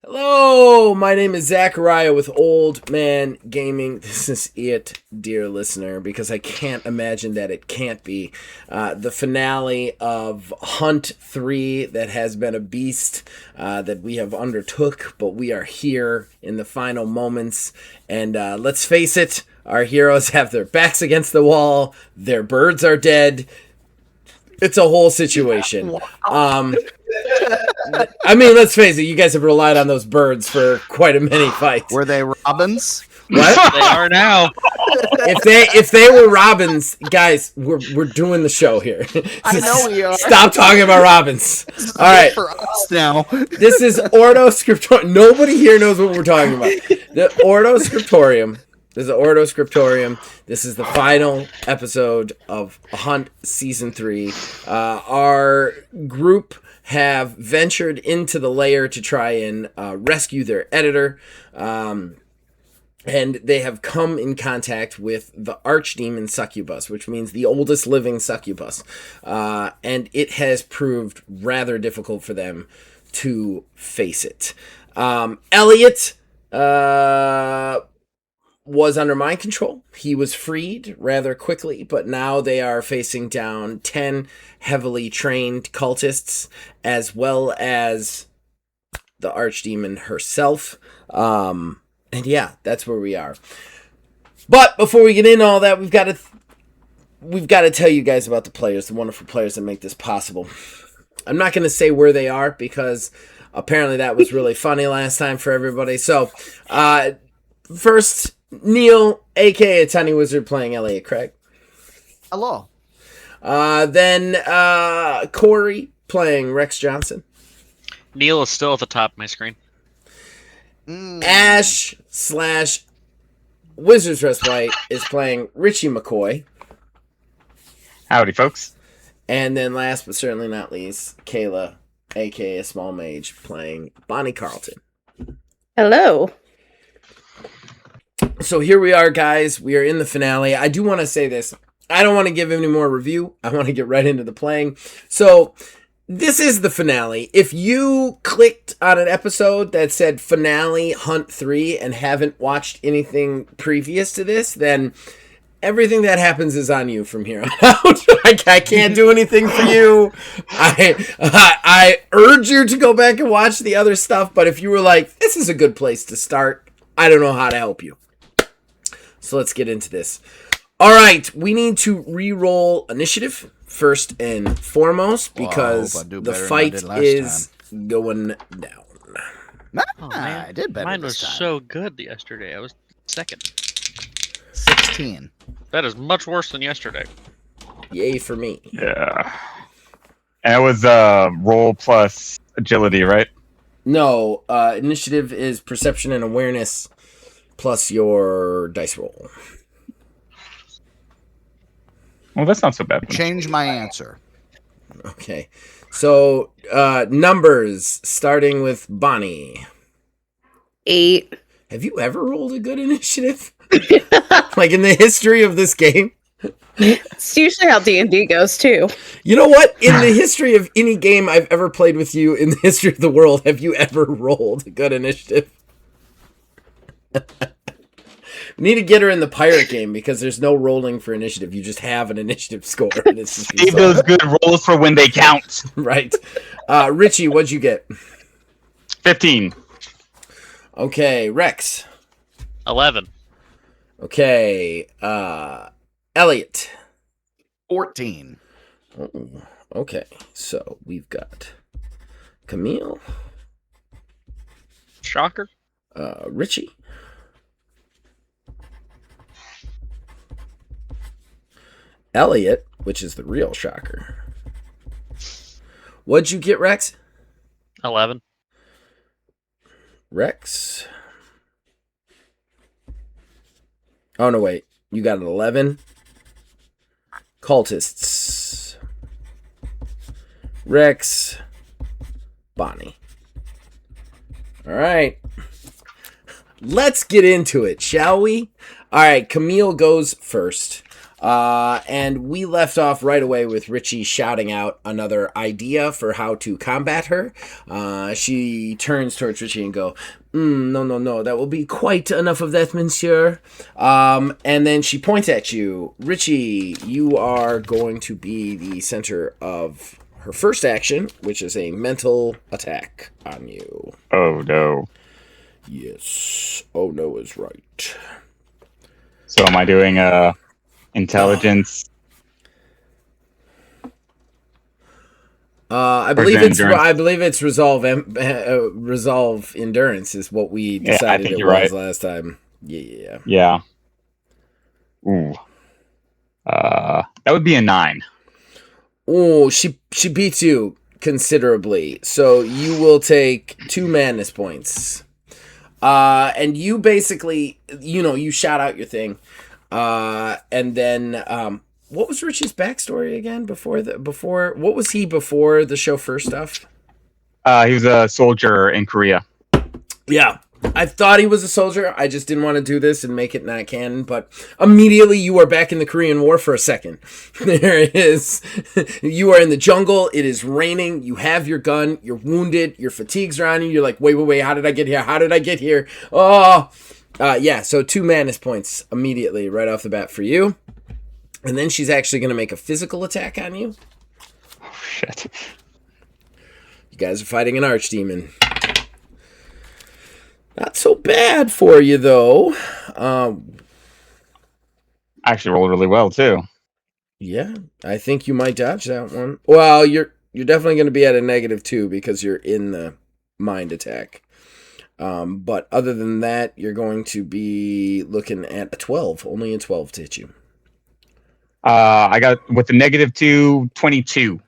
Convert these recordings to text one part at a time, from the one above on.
Hello, my name is Zachariah with Old Man Gaming. This is it, dear listener, because I can't imagine that it can't be the finale of Hunt 3 that has been a beast that we have undertook, but we are here in the final moments, and let's face it, our heroes have their backs against the wall, their birds are dead. It's a whole situation. Wow. I mean, let's face it, you guys have relied on those birds for quite a many fights. Were they robins? What? They are now. If they were robins, guys, we're doing the show here. I know we are. Stop talking about robins. All right. For us now. This is Ordo Scriptorium. Nobody here knows what we're talking about. The Ordo Scriptorium. This is the Ordo Scriptorium. This is the final episode of Hunt Season 3. Our group have ventured into the lair to try and rescue their editor. And they have come in contact with the archdemon succubus, which means the oldest living succubus. And it has proved rather difficult for them to face it. Elliot was under my control. He was freed rather quickly, but now they are facing down 10 heavily trained cultists, as well as the archdemon herself. And yeah, that's where we are. But before we get into all that, we've got to tell you guys about the players, the wonderful players that make this possible. I'm not going to say where they are because apparently that was really funny last time for everybody. So, first, Neil, a.k.a. Tiny Wizard, playing Elliot Craig. Hello. Then Corey, playing Rex Johnson. Neil is still at the top of my screen. Ash / Wizards Rest White is playing Richie McCoy. Howdy, folks. And then last but certainly not least, Kayla, a.k.a. Small Mage, playing Bonnie Carlton. Hello. So here we are, guys. We are in the finale. I do want to say this. I don't want to give any more review. I want to get right into the playing. So this is the finale. If you clicked on an episode that said Finale Hunt 3 and haven't watched anything previous to this, then everything that happens is on you from here on out. I can't do anything for you. I urge you to go back and watch the other stuff, but if you were like, this is a good place to start, I don't know how to help you. So let's get into this. All right, we need to re-roll initiative first and foremost because the fight is going down. Oh, man. I did better. Mine was this time. so good yesterday. I was second. 16. That is much worse than yesterday. Yay for me. Yeah. And it was roll plus agility, right? No, initiative is perception and awareness plus your dice roll. Well, that's not so bad. Change my answer. Okay. So, numbers, starting with Bonnie. 8. Have you ever rolled a good initiative? Like in the history of this game? It's usually how D&D goes, too. You know what? In the history of any game I've ever played with you, in the history of the world, have you ever rolled a good initiative? We need to get her in the pirate game because there's no rolling for initiative. You just have an initiative score. And it's just Save those good rolls for when they count. Right. Richie, what'd you get? 15. Okay, Rex. 11. Okay, Elliot. 14. Oh, okay, so we've got Camille. Shocker. Richie. Elliot, which is the real shocker. What'd you get, Rex? 11. Rex. Oh, no, wait. You got an 11. Cultists. Rex. Bonnie. All right. Let's get into it, shall we? All right, Camille goes first. And we left off right away with Richie shouting out another idea for how to combat her. She turns towards Richie and go, no, that will be quite enough of that, monsieur. And then she points at you. Richie, you are going to be the center of her first action, which is a mental attack on you. Oh no. Yes. Oh no is right. So am I doing intelligence? I Or is believe it it's endurance? resolve endurance is what we Yeah, I decided think it you're was right. last time. Yeah. Yeah. Ooh. That would be a 9. Oh, she beats you considerably. So you will take 2 madness points. And you basically, you shout out your thing. And then what was Richie's backstory again what was he before the chauffeur stuff? He was a soldier in Korea. Yeah. I thought he was a soldier. I just didn't want to do this and make it not canon, but immediately you are back in the Korean War for a second. There it is. You are in the jungle. It is raining. You have your gun. You're wounded. Your fatigues are on you. You're like, wait. How did I get here? How did I get here? Oh, yeah. So 2 madness points immediately right off the bat for you. And then she's actually going to make a physical attack on you. Oh, shit. You guys are fighting an archdemon. Not so bad for you, though. I actually rolled really well, too. Yeah, I think you might dodge that one. Well, you're definitely going to be at a -2 because you're in the mind attack. But other than that, you're going to be looking at a 12. Only a 12 to hit you. I got, with the -2, 22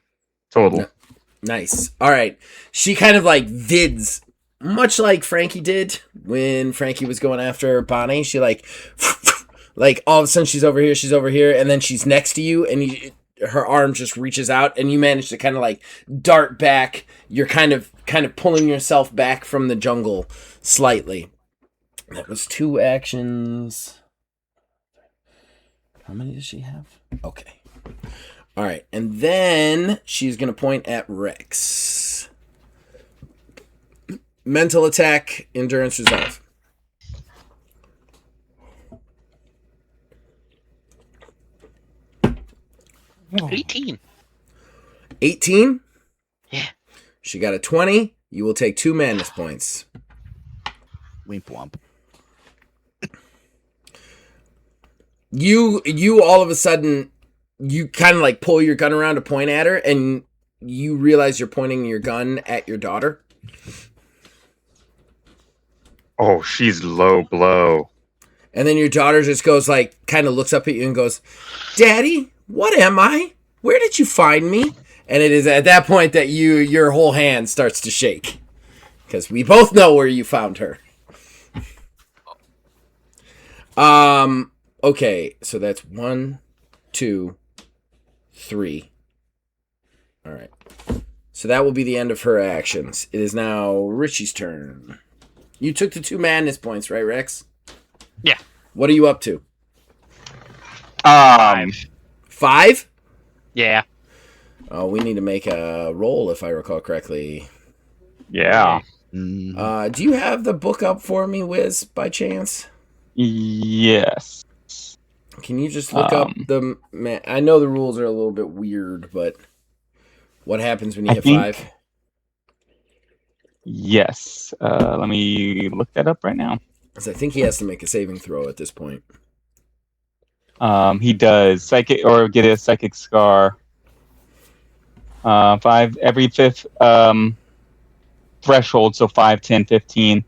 total. No. Nice. All right. She kind of like vids, much like Frankie did when Frankie was going after Bonnie. She like all of a sudden she's over here, and then she's next to you, and her arm just reaches out, and you manage to kind of like dart back. You're kind of pulling yourself back from the jungle slightly. That was 2 actions. How many does she have? Okay. All right, and then she's going to point at Rex. Mental attack, endurance resolve. Oh. 18. 18? Yeah. She got a 20. You will take 2 madness points. Wimp womp. You all of a sudden, you kind of like pull your gun around to point at her, and you realize you're pointing your gun at your daughter. Oh, she's low blow. And then your daughter just goes like, kind of looks up at you and goes, "Daddy, what am I? Where did you find me?" And it is at that point that your whole hand starts to shake. Because we both know where you found her. Okay, so that's 1, 2, 3. All right. So that will be the end of her actions. It is now Richie's turn. You took the 2 madness points, right, Rex? Yeah. What are you up to? 5? Yeah. Oh, we need to make a roll, if I recall correctly. Yeah. Mm. Do you have the book up for me, Wiz, by chance? Yes. Can you just look up the... Man, I know the rules are a little bit weird, but what happens when you hit 5? Yes. Let me look that up right now. Because I think he has to make a saving throw at this point. He does psychic or get a psychic scar. 5 every 5th threshold, so 5, 10, 15.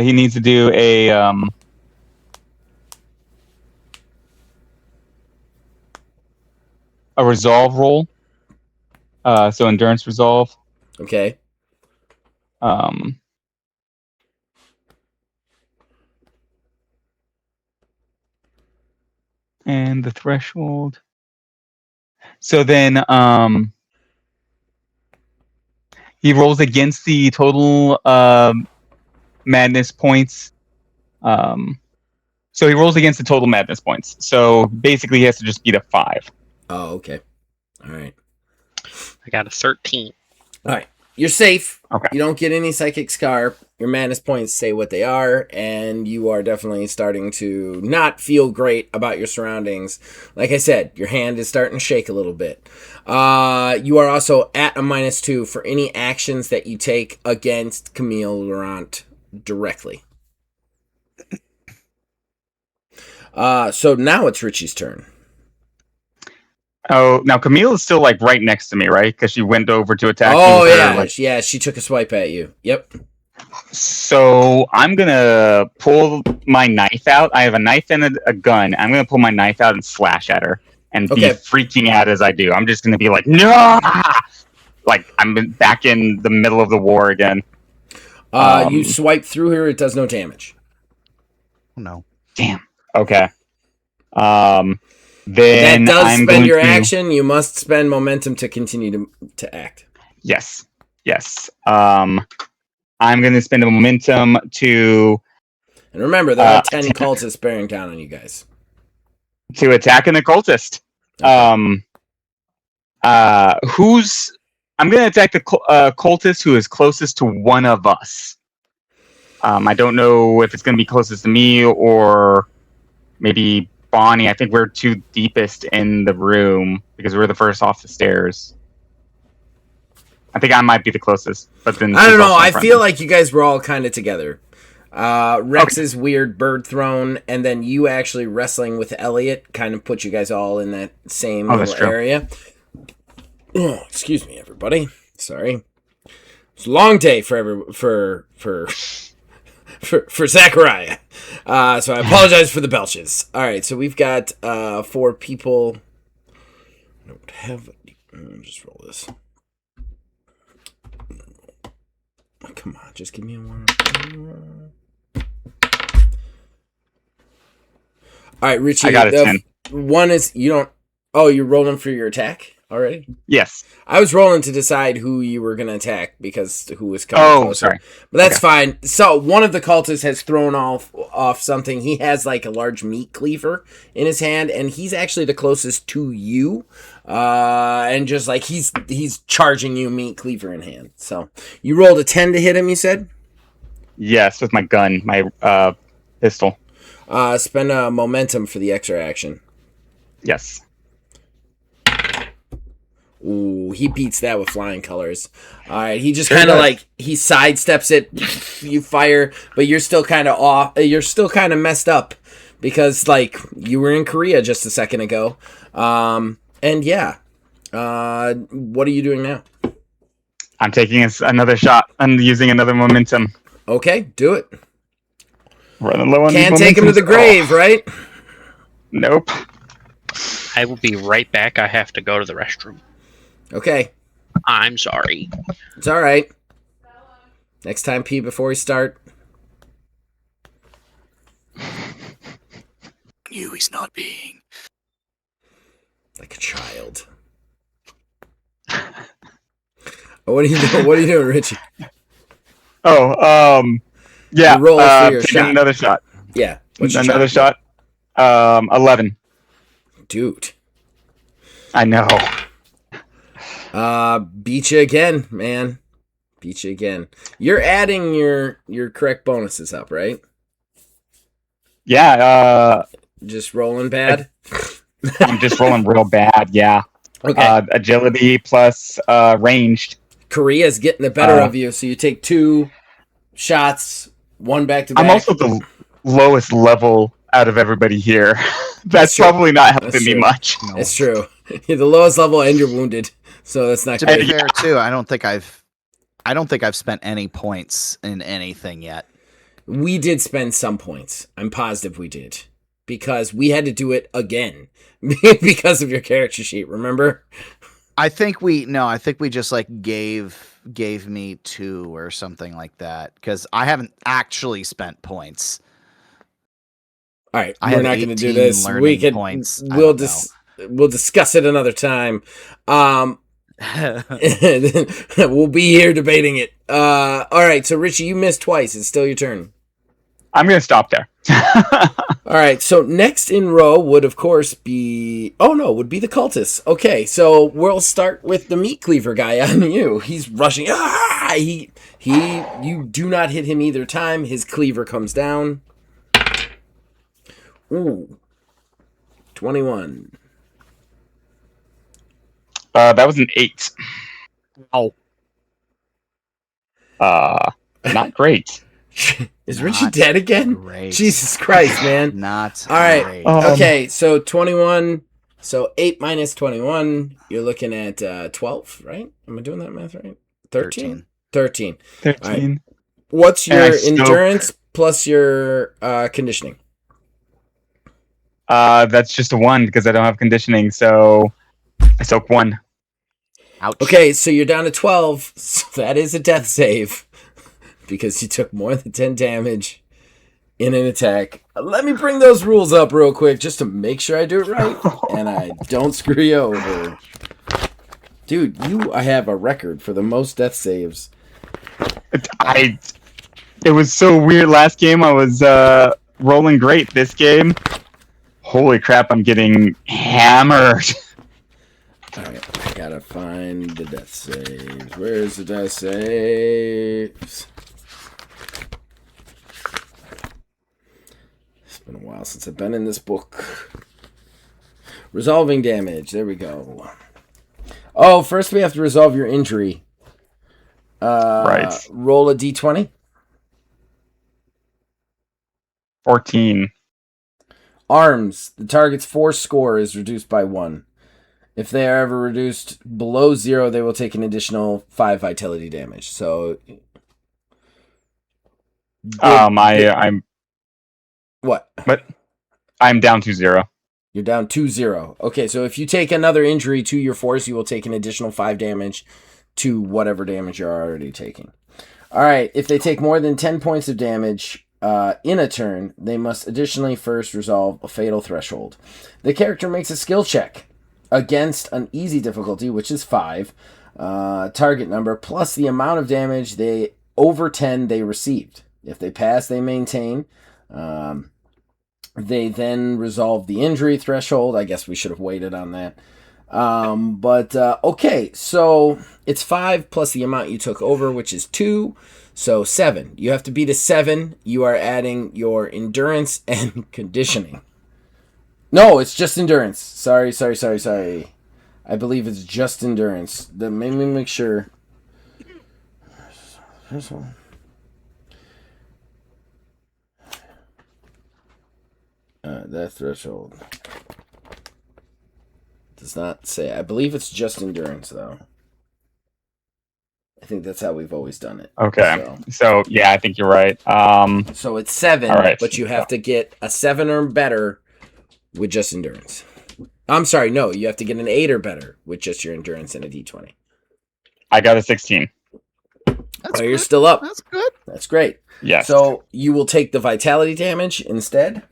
He needs to do a resolve roll. So endurance resolve. Okay. And the threshold. So then he rolls against the total madness points So he rolls against the total madness points. So basically, he has to just beat a 5. Oh, okay. All right. I got a 13. All right. You're safe. Okay. You don't get any psychic scar. Your madness points stay what they are, and you are definitely starting to not feel great about your surroundings. Like I said, your hand is starting to shake a little bit. You are also at a -2 for any actions that you take against Camille Laurent directly. So now it's Richie's turn. Oh, now Camille is still like right next to me, right? Because she went over to attack me. Oh, with her, yeah. like- Yeah, she took a swipe at you. Yep. So I'm gonna pull my knife out. I have a knife and a gun. I'm gonna pull my knife out and slash at her and Okay. be freaking out as I do. I'm just gonna be like, no! Like I'm back in the middle of the war again. You swipe through her. It does no damage. Oh, no. Damn. Okay. Then That does I'm spend going your to- action. You must spend momentum to continue to act. Yes. Yes. I'm going to spend a momentum to And remember, there are 10 cultists bearing down on you guys. attack an occultist. Okay. I'm going to attack the cultist who is closest to one of us. I don't know if it's going to be closest to me or maybe Bonnie. I think we're two deepest in the room because we're the first off the stairs. I think I might be the closest, but then I don't she's know. also in I front feel of me. like you guys were all kind of together. Rex's weird bird throne, and then you actually wrestling with Elliot kind of put you guys all in that same that's little true. area. Oh, excuse me, everybody. Sorry. It's a long day for Zachariah. So I apologize for the belches. All right, so we've got 4 people. I don't have. Just roll this. Come on, just give me a 1. All right, Richie. I got a 10. One is you don't. Oh, you're rolling for your attack already? Yes. I was rolling to decide who you were going to attack because who was coming Oh, closer. sorry. But that's fine. So one of the cultists has thrown off something. He has like a large meat cleaver in his hand, and he's actually the closest to you. And just like he's charging you, meat cleaver in hand. So you rolled a 10 to hit him. You said Yes, with my gun, my pistol. spend a momentum for the extra action. Yes. Ooh, he beats that with flying colors. All right, he just kind of like he sidesteps it. You fire, but you're still kind of off. You're still kind of messed up because like you were in Korea just a second ago. And yeah, what are you doing now? I'm taking another shot. I'm using another momentum. Okay, do it. Running low on Can't these take him to the momentums. grave, right? Nope. I will be right back. I have to go to the restroom. Okay, I'm sorry. it's all right. Next time, pee before we start. You, he's not being. Like a child. What are you doing? What are you doing, Richie? Oh, yeah. You roll for your taking shot. another shot. Yeah. What's your Another shot. 11. Dude. I know. Beat you again, man. Beat you again. You're adding your correct bonuses up, right? Yeah. Just rolling bad. I'm just rolling real bad. Yeah. Okay. Agility plus ranged. Korea's getting the better of you, so you take 2 shots, 1 back to back. I'm also the lowest level out of everybody here. That's true. probably not helping That's me true. much. It's true. You're the lowest level, and you're wounded, so that's not To good. be fair, too, I don't think I've spent any points in anything yet. We did spend some points. I'm positive we did. Because we had to do it again. Because of your character sheet, remember? I think we just like gave me 2 or something like that because I haven't actually spent points. All right, I we're have not going to do 18 this. learning We can. points. I We'll don't we'll discuss it another time. We'll be here debating it. All right, so Richie, you missed twice. It's still your turn. I'm going to stop there. All right, so next in row would, of course, be... Oh, no, would be the cultists. Okay, so we'll start with the meat cleaver guy on you. He's rushing. Ah! You do not hit him either time. His cleaver comes down. Ooh. 21. That was an 8. Oh, Not great. Is Richie Not dead again? great. Jesus Christ, man. not All right. great. Okay, so 21. So 8 minus 21, you're looking at 12, right? Am I doing that math right? 13? 13. 13. What's And I your soak. endurance plus your conditioning? That's just a 1 because I don't have conditioning, so I soak 1. Ouch. Okay, so you're down to 12. So that is a death save because you took more than 10 damage in an attack. Let me bring those rules up real quick just to make sure I do it right and I don't screw you over. Dude, I have a record for the most death saves. It was so weird last game. I was rolling great. This game, holy crap, I'm getting hammered. Alright, I gotta find the death saves. Where's the death saves? It's been a while since I've been in this book. Resolving damage. There we go. Oh, first we have to resolve your injury. Right. Roll a d20. 14. Arms. The target's 4 score is reduced by 1. If they are ever reduced below 0, they will take an additional 5 vitality damage. So, I'm what? I'm down to 0. You're down 2-0. Okay, so if you take another injury to your force, you will take an additional 5 damage to whatever damage you're already taking. All right, if they take more than 10 points of damage in a turn, they must additionally first resolve a fatal threshold. The character makes a skill check against an easy difficulty, which is 5, target number, plus the amount of damage they over 10 they received. If they pass, they maintain. They then resolve the injury threshold. I guess we should have waited on that. Okay, so it's 5 plus the amount you took over, which is 2. So 7. You have to beat a 7. You are adding your endurance and conditioning. No, it's just endurance. Sorry. I believe it's just endurance. Let me make sure. Here's one. That threshold does not say. I believe it's just endurance, though. I think that's how we've always done it. Okay. So yeah, I think you're right. So it's 7, all right. But you have to get a 7 or better with just endurance. I'm sorry, no, you have to get an 8 or better with just your endurance and a d20. I got a 16. You're still up. That's good. That's great. Yes. So you will take the vitality damage instead.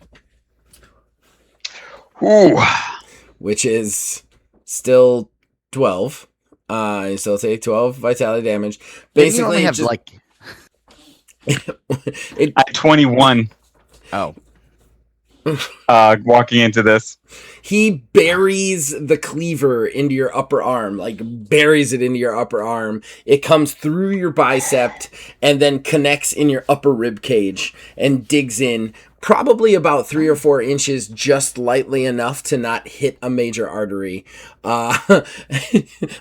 Ooh. Which is still 12. You still take 12 vitality damage. Basically, have just, like At 21. oh, Walking into this. he buries the cleaver into your upper arm, like buries it into your upper arm. It comes through your bicep and then connects in your upper rib cage and digs in probably about 3 or 4 inches, just lightly enough to not hit a major artery,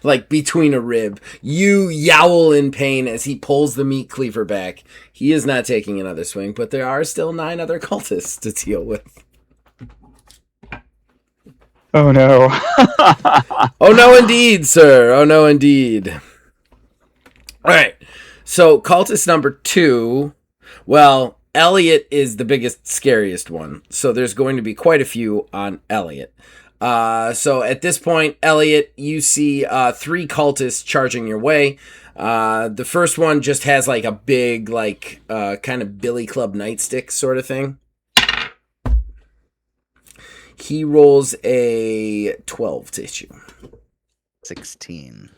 like between a rib. You yowl in pain as he pulls the meat cleaver back. He is not taking another swing, but there are still 9 other cultists to deal with. Oh no. Oh no, indeed, sir. Oh no, indeed. All right. So cultist number 2. Well, Elliot is the biggest, scariest one. So there's going to be quite a few on Elliot. So at this point, Elliot, you see 3 cultists charging your way. The first one just has like a big, like kind of billy club nightstick sort of thing. He rolls a 12 to hit you. 16.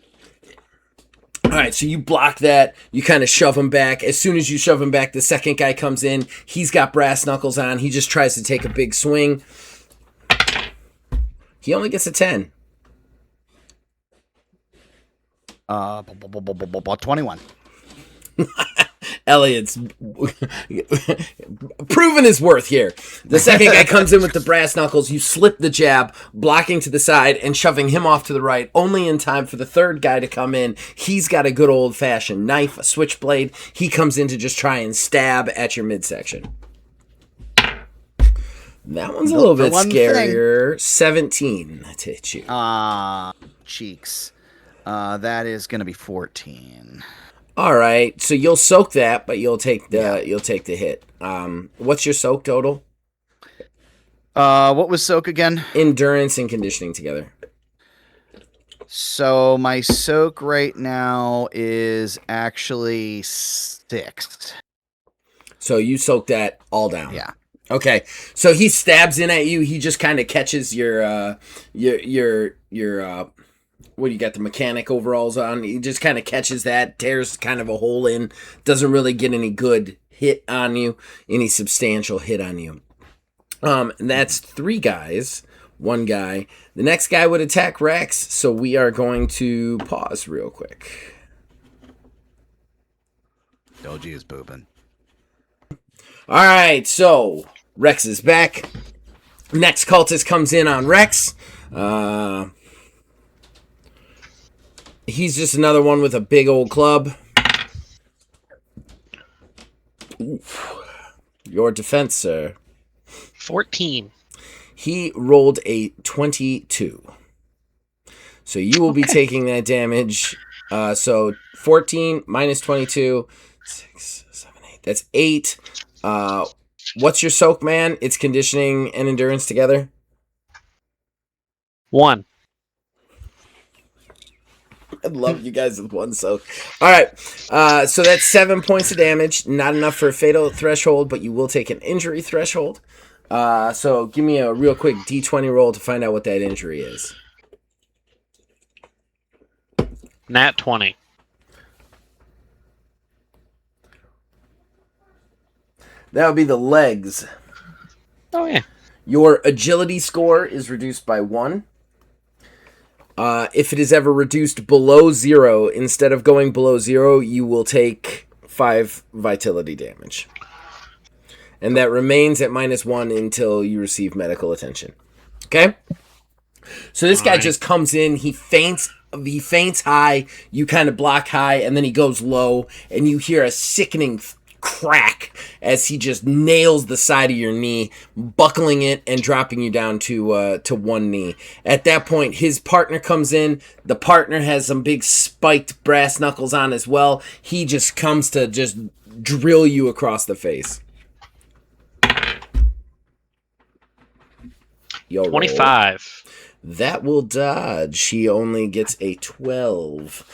All right, so you block that. You kind of shove him back. As soon as you shove him back, the second guy comes in. He's got brass knuckles on. He just tries to take a big swing. He only gets a 10. 21. Elliot's proven his worth here. The second guy comes in with the brass knuckles. You slip the jab, blocking to the side and shoving him off to the right, only in time for the third guy to come in. He's got a good old-fashioned knife, a switchblade. He comes in to just try and stab at your midsection. That one's a little bit scarier. 17 to hit you. Cheeks. That is going to be 14. All right, so you'll soak that, but you'll take the hit. What's your soak total? What was soak again? Endurance and conditioning together. So my soak right now is actually 6. So you soak that all down. Yeah. Okay. So he stabs in at you. He just kind of catches your what do you got, the mechanic overalls on? He just kind of catches that, tears kind of a hole in, doesn't really get any good hit on you, any substantial hit on you. That's 3 guys, 1 guy. The next guy would attack Rex, so we are going to pause real quick. Doji is booping. All right, so Rex is back. Next cultist comes in on Rex. He's just another one with a big old club. Oof. Your defense, sir. 14. He rolled a 22. So you will be taking that damage. So 14 minus 22. 6, 7, 8. That's 8. What's your soak, man? It's conditioning and endurance together? 1. I love you guys with 1 soak. All right. So that's 7 points of damage. Not enough for a fatal threshold, but you will take an injury threshold. So give me a real quick D20 roll to find out what that injury is. Nat 20. That would be the legs. Oh, yeah. Your agility score is reduced by 1. If it is ever reduced below 0, instead of going below 0, you will take 5 vitality damage. And that remains at -1 until you receive medical attention. Okay? So this guy just comes in, he faints high, you kind of block high, and then he goes low, and you hear a sickening crack as he just nails the side of your knee, buckling it and dropping you down to 1 knee. At that point, his partner comes in. The partner has some big spiked brass knuckles on as well. He just comes to just drill you across the face. Yo, 25. That will dodge. He only gets a 12.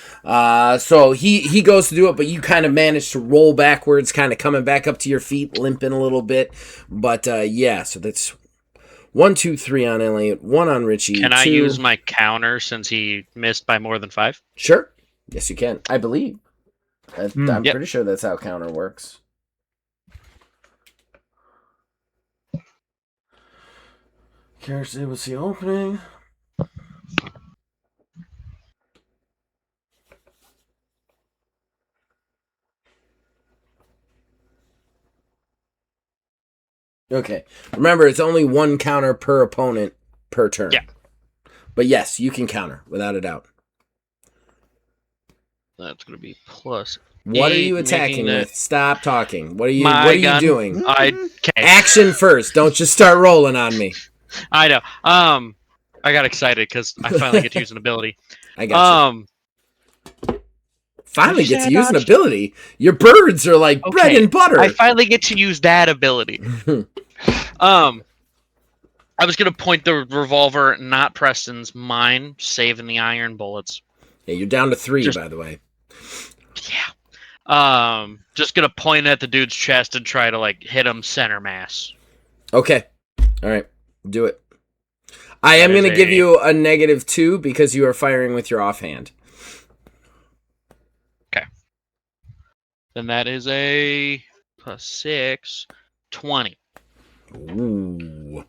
So he goes to do it, but you kind of manage to roll backwards, kind of coming back up to your feet, limping a little bit. But yeah, so that's 1, 2, 3 on Elliot, 1 on Richie. Can 2. I use my counter since he missed by more than 5? Sure. Yes, you can. I believe. I'm Yep. pretty sure that's how counter works. Can't what's the opening? Okay. Remember, it's only 1 counter per opponent per turn. Yeah. But yes, you can counter, without a doubt. That's going to be plus. What are 8, you attacking making with? Stop talking. What are you My gun. doing? Okay. Action first. Don't just start rolling on me. I know. I got excited because I finally get to use an ability. I got you. Finally Did you get say to I use an dodged? ability. Your birds are like bread Okay, and butter. I finally get to use that ability. I was gonna point the revolver, not Preston's, mine, saving the iron bullets. Yeah, you're down to 3, Just- by the way. Yeah. Just gonna point at the dude's chest and try to like hit him center mass. Okay. All right. Do it. I am That is going to give a- you a -2 because you are firing with your offhand. Then that is a plus 6, 20. Ooh.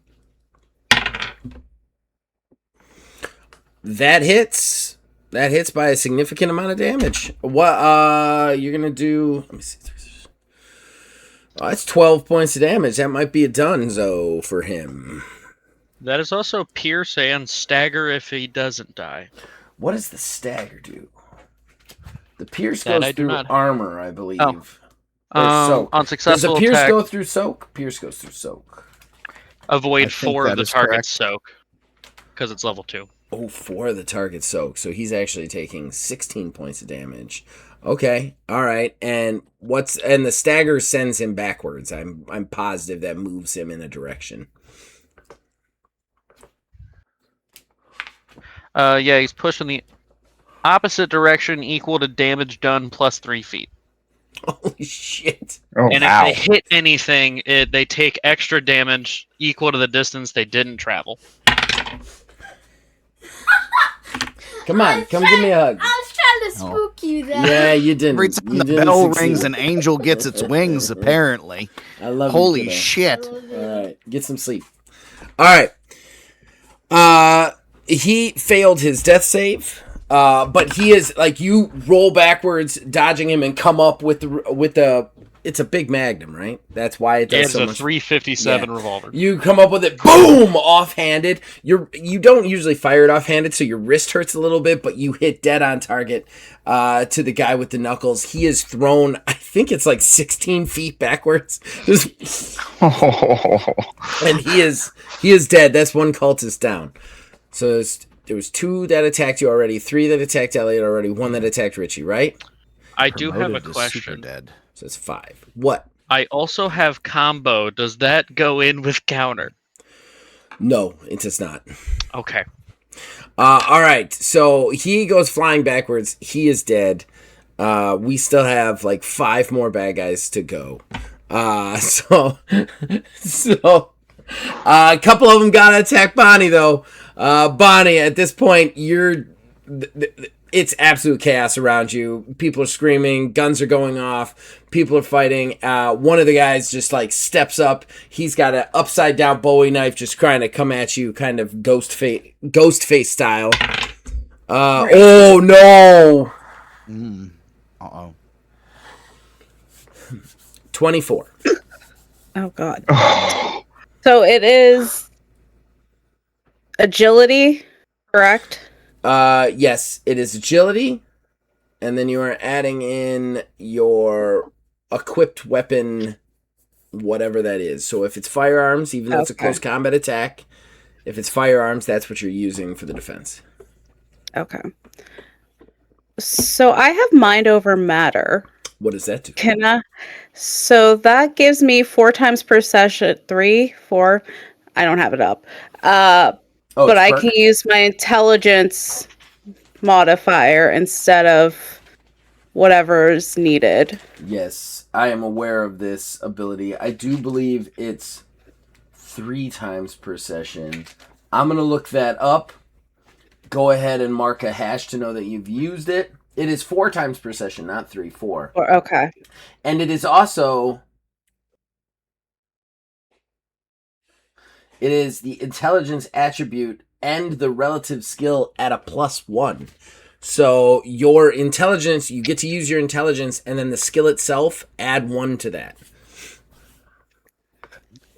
That hits. That hits by a significant amount of damage. What you're gonna do? Let me see. Oh, that's 12 points of damage. That might be a donezo for him. That is also pierce and stagger if he doesn't die. What does the stagger do? The pierce That goes I do through not- armor, I believe. Oh. Or soak. Does the Unsuccessful pierce attack, go through soak? Pierce goes through soak. I avoid think 4 of that the is target's correct. soak. Because it's level 2. Oh, 4 of the target soak. So he's actually taking 16 points of damage. Okay, all right. And the stagger sends him backwards. I'm positive that moves him in a direction. Yeah, he's pushing the opposite direction equal to damage done plus 3 feet. Holy shit. Oh, And wow. if they hit anything, they take extra damage equal to the distance they didn't travel. Come on, come give me a hug. I was trying to spook you there. Yeah, you didn't. Every time You the didn't bell succeed. rings, an angel gets its wings, apparently. I love Holy you, kiddo. shit. All right, get some sleep. All right. He failed his death save. But he is like, you roll backwards, dodging him, and come up with the. It's a big magnum, right? That's why it does It's so a much. 357 Yeah. revolver. You come up with it, boom, offhanded. You don't usually fire it offhanded, so your wrist hurts a little bit, but you hit dead on target to the guy with the knuckles. He is thrown, I think it's like 16 feet backwards, and he is dead. That's one cultist down. So there was 2 that attacked you already, 3 that attacked Elliot already, 1 that attacked Richie, right? I do have a Promoted to super question. dead. So it's 5. What? I also have combo. Does that go in with counter? No, it does not. Okay. All right, so he goes flying backwards. He is dead. We still have like 5 more bad guys to go. So a couple of them gotta attack Bonnie though. Bonnie, at this point, it's absolute chaos around you. People are screaming, guns are going off, people are fighting. One of the guys just like steps up. He's got an upside down Bowie knife just trying to come at you, kind of ghost face style. Oh no. Uh-oh. 24. Oh god. So it is agility, correct? Yes, it is agility, and then you are adding in your equipped weapon, whatever that is. So if it's firearms, even though it's a Okay. close combat attack, if it's firearms, that's what you're using for the defense. Okay. So I have mind over matter. What does that do? Can I? So that gives me 4 times per session. 3, 4. I don't have it up. Oh, But it's I perk? can use my intelligence modifier instead of whatever's needed. Yes, I am aware of this ability. I do believe it's 3 times per session. I'm going to look that up. Go ahead and mark a hash to know that you've used it. It is 4 times per session, not 3, 4. Okay. And it is also... It is the intelligence attribute and the relative skill at a +1. So your intelligence, you get to use your intelligence, and then the skill itself, add 1 to that.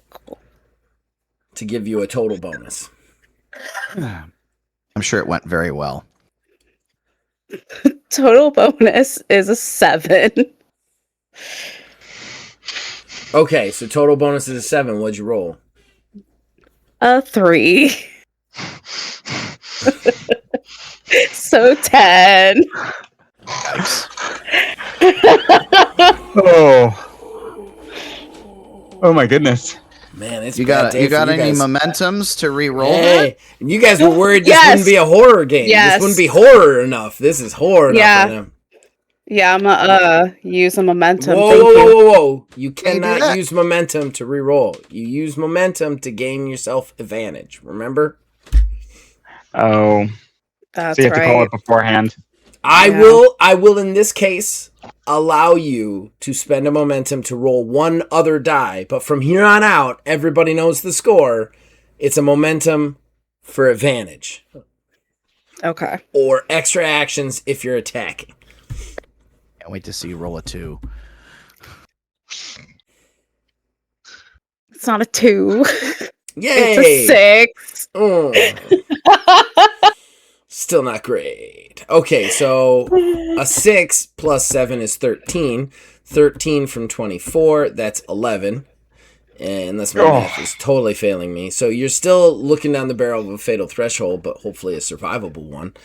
Cool. To give you a total bonus. I'm sure it went very well. Total bonus is a 7. Okay, so total bonus is a 7. What'd you roll? A 3. So 10. Oh my goodness. Man, it's You a bad got day you for got any guys. momentums to re-roll that? Hey, and you guys were worried this Yes. wouldn't be a horror game. Yes. This wouldn't be horror enough. This is horror Yeah. enough. Right Yeah, I'm use a now. momentum. Whoa, Thank whoa, you. whoa, whoa, whoa. You Can't do cannot that. use momentum to re-roll. You use momentum to gain yourself advantage. Remember? Oh, That's so you have to call right. it beforehand. I will in this case allow you to spend a momentum to roll one other die, but from here on out, everybody knows the score. It's a momentum for advantage. Okay. Or extra actions if you're attacking. Can't wait to see you roll a 2. It's not a 2. Yay! It's a 6. Oh. Still not great. Okay, so a 6 plus 7 is 13. 13 from 24, that's 11. And unless my math is totally failing me. So you're still looking down the barrel of a fatal threshold, but hopefully a survivable one.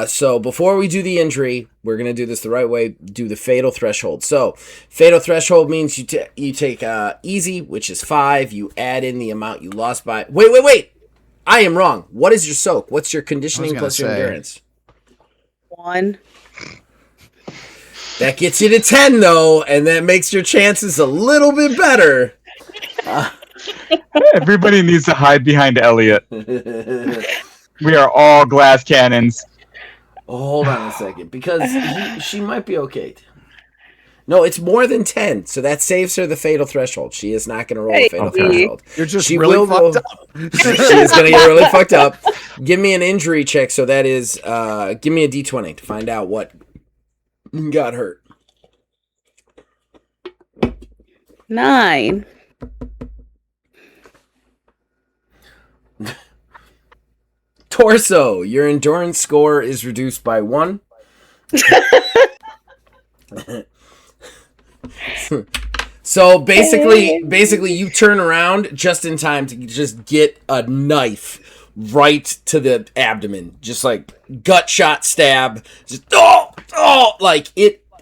So before we do the injury, we're going to do this the right way, do the fatal threshold. So fatal threshold means you take easy, which is 5. You add in the amount you lost by... Wait. I am wrong. What is your soak? What's your conditioning plus your endurance? 1. That gets you to 10, though, and that makes your chances a little bit better. Everybody needs to hide behind Elliot. We are all glass cannons. Oh, hold on a second, because she might be okay. No, it's more than 10, so that saves her the fatal threshold. She is not going to roll a fatal threshold. You're just she really will fucked up. She is going to get really fucked up. Give me an injury check, so that is, give me a d20 to find out what got hurt. 9. Torso, your endurance score is reduced by 1. So basically you turn around just in time to just get a knife right to the abdomen. Just like gut shot stab. Just like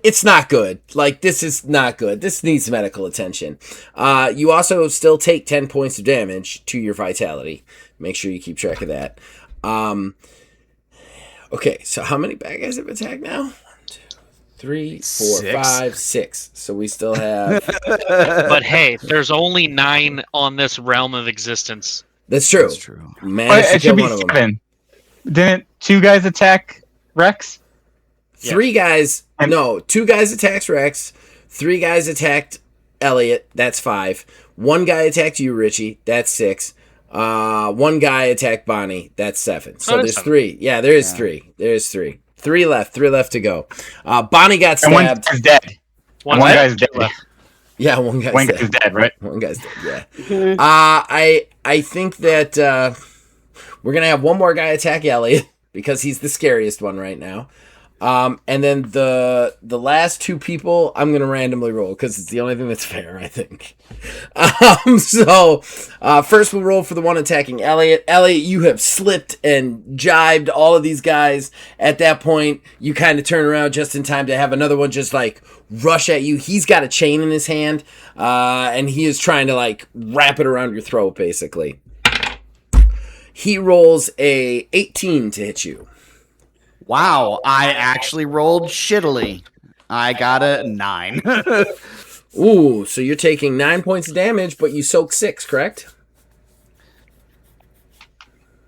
it's not good. Like, this is not good. This needs medical attention. You also still take 10 points of damage to your vitality. Make sure you keep track of that. Okay, so how many bad guys have attacked now? 1, 2, 3, 4, 6. 5, 6. So we still have... But hey, there's only 9 on this realm of existence. That's true. That's true. Managed to It kill should be one of them. 7. Didn't 2 guys attack Rex? 3 guys... No, 2 guys attacked Rex. 3 guys attacked Elliot. That's 5. 1 guy attacked you, Richie. That's 6. 1 guy attacked Bonnie. That's 7. So there's 3. Yeah, there is 3. There's 3. 3 left. 3 left to go. Bonnie got And one stabbed. guy's dead. One guy's dead. Yeah, one guy's One dead. guy's dead, right? One guy's dead. Yeah. I think that we're gonna have one more guy attack Elliot because he's the scariest one right now. And then the last 2 people I'm gonna randomly roll because it's the only thing that's fair, I think. So first we'll roll for the one attacking Elliot. Elliot, you have slipped and jibed all of these guys. At that point, you kind of turn around just in time to have another one just like rush at you. He's got a chain in his hand, and he is trying to like wrap it around your throat, basically. He rolls a 18 to hit you. Wow, I actually rolled shittily. I got a 9. Ooh, so you're taking 9 points of damage, but you soak 6, correct?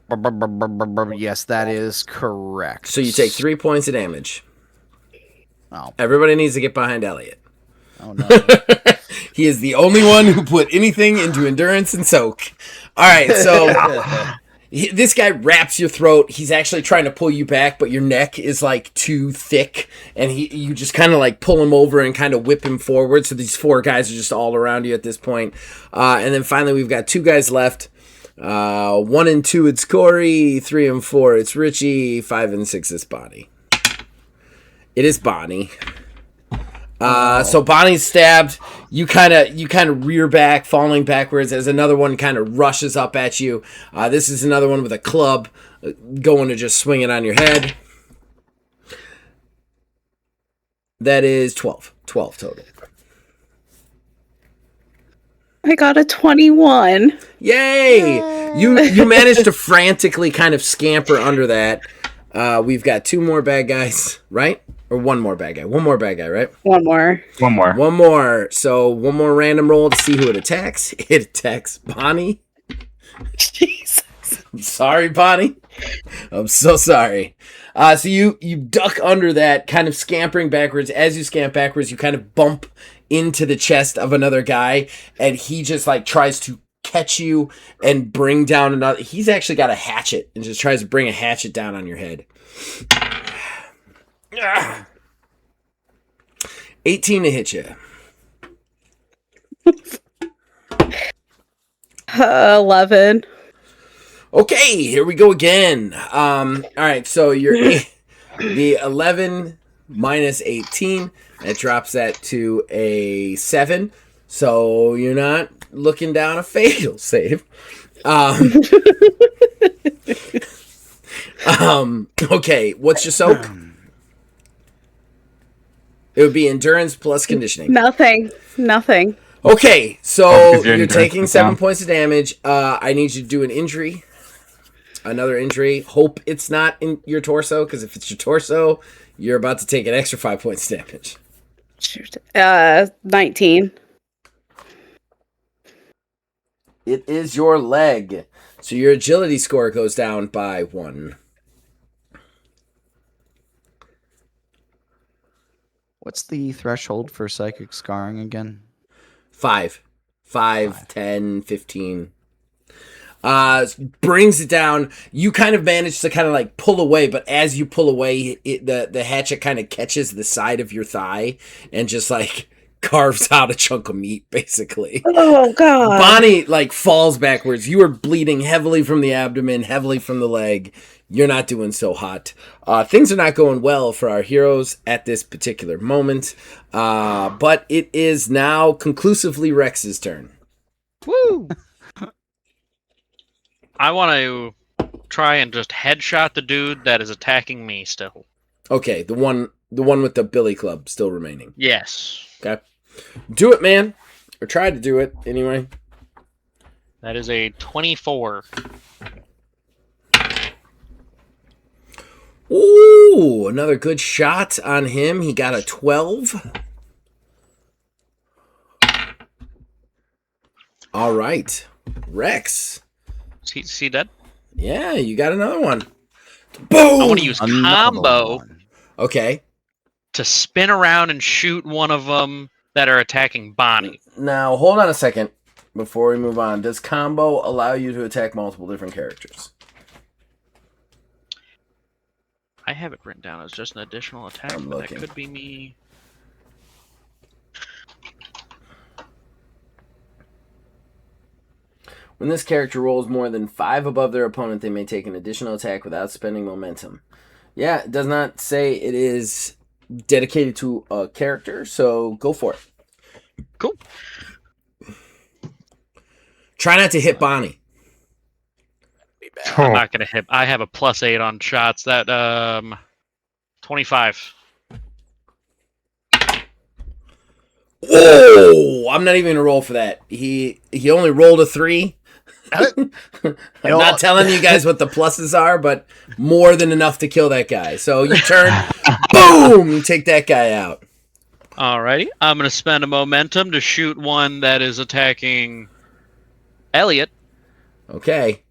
Yes, that is correct. So you take 3 points of damage. Oh, Everybody needs to get behind Elliot. oh no. He is the only one who put anything into endurance and soak. All right, so this guy wraps your throat. He's actually trying to pull you back, but your neck is like too thick, and you just kind of like pull him over and kind of whip him forward. So these 4 guys are just all around you at this point. And then finally, we've got 2 guys left. 1 and 2, it's Corey. 3 and 4, it's Richie. 5 and 6, it's Bonnie. It is Bonnie. So Bonnie's stabbed. You kind of rear back, falling backwards as another one kind of rushes up at you. This is another one with a club going to just swing it on your head. That is 12. 12 total. I got a 21. Yay! You managed to frantically kind of scamper under that. We've got 2 more bad guys, right? Or 1 more bad guy. 1 more bad guy, right? One more. One more. 1 more. So 1 more random roll to see who it attacks. It attacks Bonnie. Jesus. I'm sorry, Bonnie. I'm so sorry. So you duck under that, kind of scampering backwards. As you scamper backwards, you kind of bump into the chest of another guy, and he just like tries to catch you and bring down another. He's actually got a hatchet and just tries to bring a hatchet down on your head. 18 to hit you. 11. Okay, here we go again. All right, so you're the 11 minus 18. That drops that to a 7. So you're not looking down a fatal save. Okay, what's your soak? It would be endurance plus conditioning. Nothing. Okay, so because your you're endurance taking is 7 down. points of damage. I need you to do an injury. Another injury. Hope it's not in your torso, because if it's your torso, you're about to take an extra 5 points of damage. Shoot. 19. It is your leg. So your agility score goes down by 1. What's the threshold for psychic scarring again? 5, 10, 15. Brings it down. You kind of manage to kind of like pull away, but as you pull away, the hatchet kind of catches the side of your thigh and just like carves out a chunk of meat, basically. Oh, God. Bonnie like falls backwards. You are bleeding heavily from the abdomen, heavily from the leg. You're not doing so hot. Things are not going well for our heroes at this particular moment. But it is now conclusively Rex's turn. Woo! I want to try and just headshot the dude that is attacking me still. Okay, the one with the billy club still remaining. Yes. Okay. Do it, man. Or try to do it, anyway. That is a 24. Ooh, another good shot on him. He got a 12. All right. Rex. Is he dead? Yeah, you got another one. Boom! I want to use Another combo one. Okay. to spin around and shoot one of them that are attacking Bonnie. Now, hold on a second before we move on. Does combo allow you to attack multiple different characters? I have it written down as just an additional attack, I'm but looking. that could be me. When this character rolls more than 5 above their opponent, they may take an additional attack without spending momentum. Yeah, it does not say it is dedicated to a character, so go for it. Cool. Try not to hit Bonnie. I'm not gonna hit. I have a +8 on shots. That 25. Oh, I'm not even gonna roll for that. He only rolled a 3. I'm not telling you guys what the pluses are, but more than enough to kill that guy. So you turn, boom, you take that guy out. Alrighty. I'm gonna spend a momentum to shoot one that is attacking Elliot. Okay.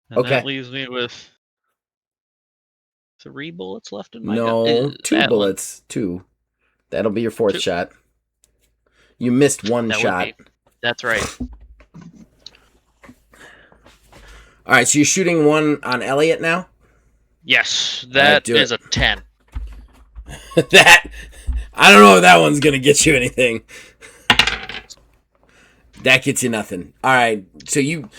And Okay. that leaves me with 3 bullets left in my gun. No, 2 that one. bullets. 2. That'll be your 4th shot. You missed 1 That would shot. be- That's right. All right, so you're shooting one on Elliot now? Yes, that do is it. a 10. That, I don't know if that one's going to get you anything. That gets you nothing. All right, so you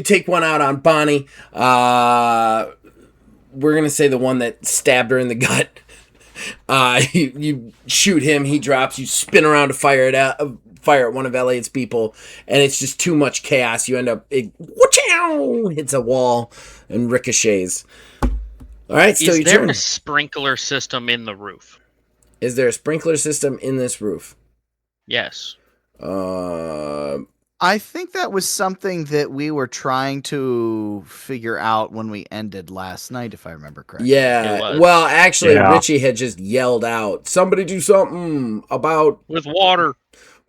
take one out on Bonnie. We're going to say the one that stabbed her in the gut. You shoot him, he drops, you spin around to fire at one of Elliot's people, and it's just too much chaos. You end up, hits a wall and ricochets. All right, still Is your there turn. a sprinkler system in the roof? Is there a sprinkler system in this roof? Yes. I think that was something that we were trying to figure out when we ended last night, if I remember correctly. It Yeah. was. Well, actually, Yeah. Richie had just yelled out, "Somebody do something about With water.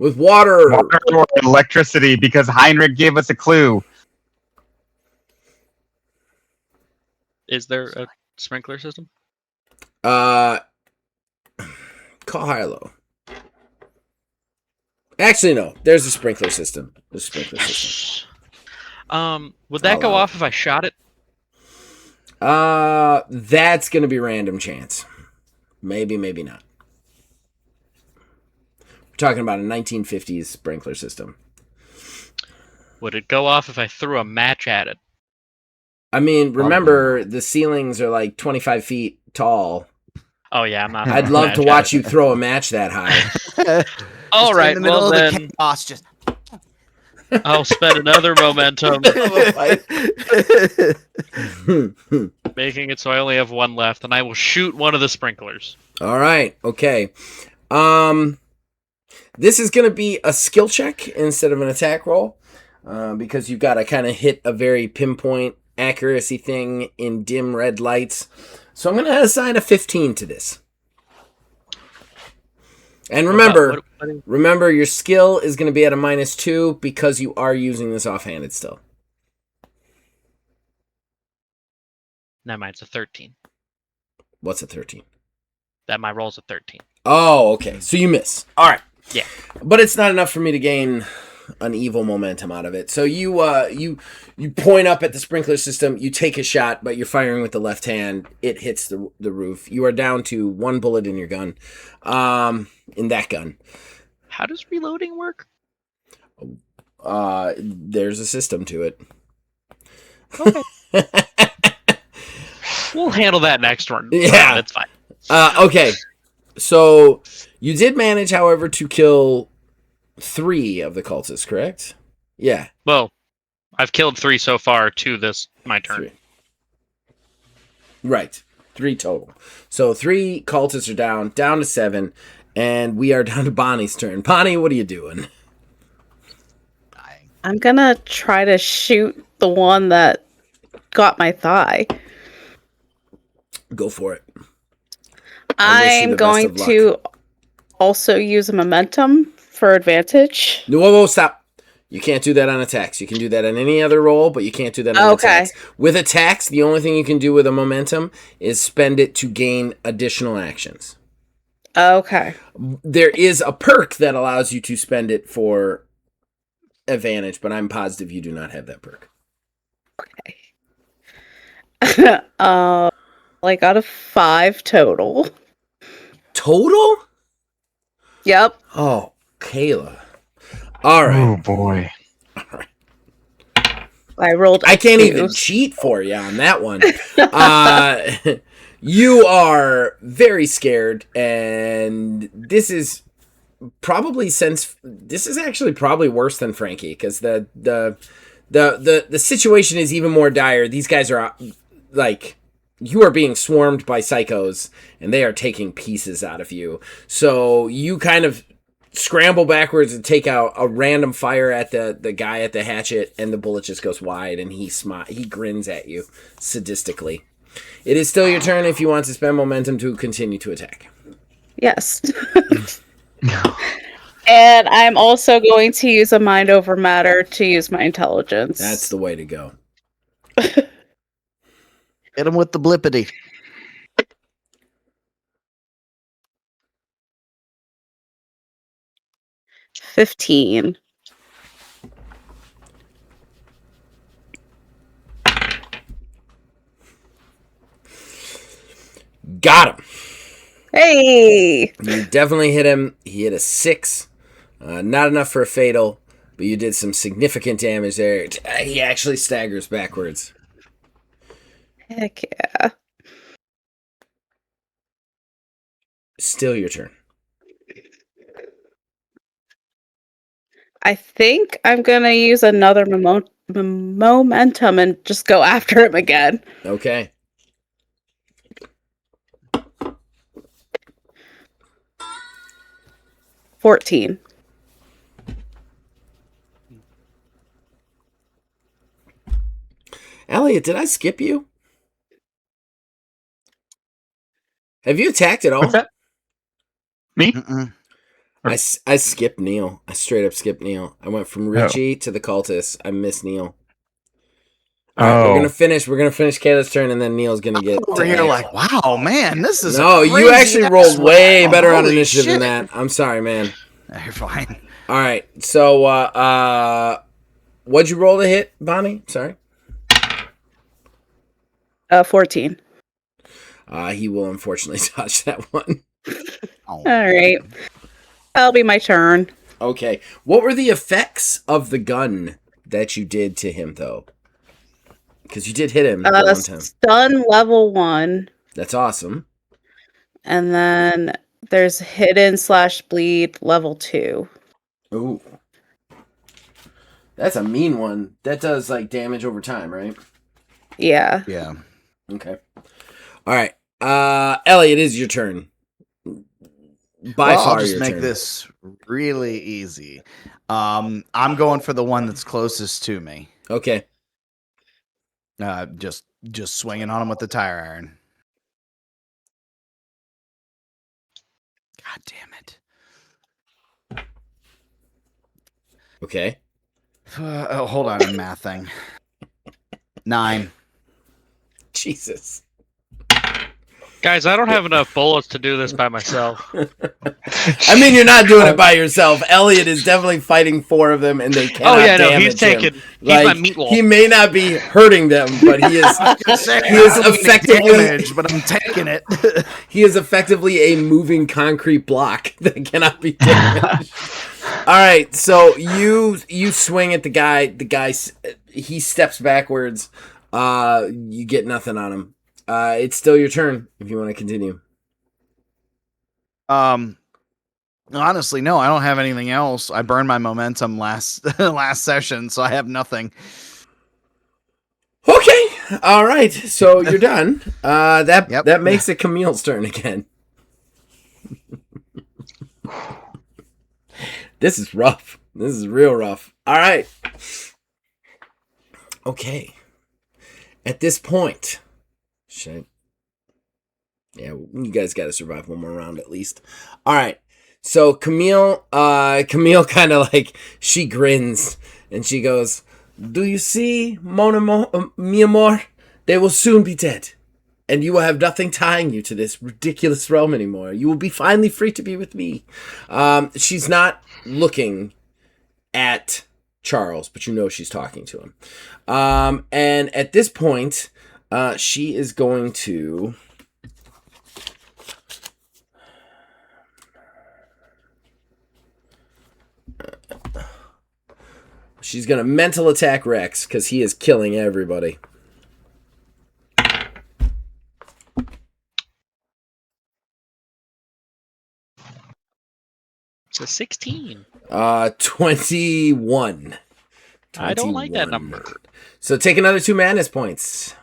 with water." Water or electricity, because Heinrich gave us a clue. Is there a sprinkler system? Call high or low. Actually, no. There's a sprinkler system. There's a sprinkler system. Would that go allow off if I shot it? That's gonna be random chance. Maybe, maybe not. We're talking about a 1950s sprinkler system. Would it go off if I threw a match at it? I mean, remember the ceilings are like 25 feet tall. Oh yeah, I'm not. I'd love to watch you throw a match that high. All Just right, in the middle well of the then chaos, just I'll spend another momentum making it so I only have one left, and I will shoot one of the sprinklers. All right. Okay. This is going to be a skill check instead of an attack roll, because you've got to kind of hit a very pinpoint accuracy thing in dim red lights. So I'm going to assign a 15 to this. And remember, remember your skill is going to be at a -2 because you are using this offhanded still. Never mind, it's a 13. What's a 13? That my roll's a 13. Oh, okay. So you miss. All right. Yeah. But it's not enough for me to gain an evil momentum out of it. So you point up at the sprinkler system, you take a shot, but you're firing with the left hand. It hits the roof. You are down to 1 bullet in your gun. In that gun. How does reloading work? There's a system to it. Okay. We'll handle that next one. Yeah. That's fine. Okay. So you did manage, however, to kill 3 of the cultists, correct? Yeah. Well, I've killed 3 so far. 2 this my turn. 3. Right. 3 total. So 3 cultists are down to 7, and we are down to Bonnie's turn. Bonnie, what are you doing? I'm gonna try to shoot the one that got my thigh. Go for it. I wish you I'm the best going of luck. to also use a momentum for advantage. No, whoa, stop. You can't do that on attacks. You can do that on any other roll, but you can't do that on attacks. With attacks, the only thing you can do with a momentum is spend it to gain additional actions. Okay. There is a perk that allows you to spend it for advantage, but I'm positive you do not have that perk. Okay. I got a 5 total. Total? Yep. Oh, Kayla. All right. Oh boy. All right. I rolled. I can't even twos. cheat for you on that one. You are very scared, and this is actually probably worse than Frankie, because the situation is even more dire. These guys are like, you are being swarmed by psychos, and they are taking pieces out of you. So you kind of scramble backwards and take out a random fire at the guy at the hatchet, and the bullet just goes wide, and he grins at you sadistically. It is still your turn if you want to spend momentum to continue to attack. Yes. And I'm also going to use a mind over matter to use my intelligence. That's the way to go. hit him with the blippity. $15. Got him. Hey! You definitely hit him. He hit a 6. Not enough for a fatal, but you did some significant damage there. He actually staggers backwards. Heck yeah. Still your turn. I think I'm gonna use another momentum and just go after him again. Okay. $14. Elliot, did I skip you? Have you attacked at all? What's that? Me? Mm-mm. I skipped Neil. I straight up skipped Neil. I went from Richie to the cultist. I missed Neil. All right, Oh, we're gonna finish Kayla's turn, and then Neil's gonna get Over to here, act. like, wow, man, this is No, a you actually crazy rolled ass way round. better on Holy initiative than shit. that. I'm sorry, man. You're fine. All right, so what'd you roll to hit, Bonnie? Sorry. 14. He will unfortunately dodge that one. Oh. All right. That'll be my turn. Okay, what were the effects of the gun that you did to him, though? Because you did hit him the one time. Stun level 1. That's awesome. And then there's hidden/bleed level 2. Ooh. That's a mean one. That does, like, damage over time, right? Yeah. Yeah. Okay. All right. Elliot, it is your turn. By far I'll just your make turn. this really easy. I'm going for the one that's closest to me. Okay. Just swinging on him with the tire iron. God damn it. Okay. Hold on, I'm mathing. 9. Jesus. Guys, I don't have enough bullets to do this by myself. I mean, you're not doing it by yourself. Elliot is definitely fighting 4 of them, and they cannot Oh yeah, no, damage he's taking. him. He's my Like, meatball. he may not be hurting them, but he is effectively damage, but I'm taking it. he is effectively a moving concrete block that cannot be damaged. All right, so you swing at the guy. The guy he steps backwards. You get nothing on him. It's still your turn if you want to continue. Honestly, no, I don't have anything else. I burned my momentum last session, so I have nothing. Okay, all right. So you're done. Yep. That makes it Camille's turn again. This is rough. This is real rough. All right. Okay. At this point, you guys got to survive one more round at least. All right. So Camille kind of like, she grins and she goes, "Do you see, mi amor? They will soon be dead, and you will have nothing tying you to this ridiculous realm anymore. You will be finally free to be with me." She's not looking at Charles, but you know she's talking to him. And at this point, she is going to... She's going to mental attack Rex, because he is killing everybody. It's a 16. 21. I don't like that 21. number. So take another 2 madness points.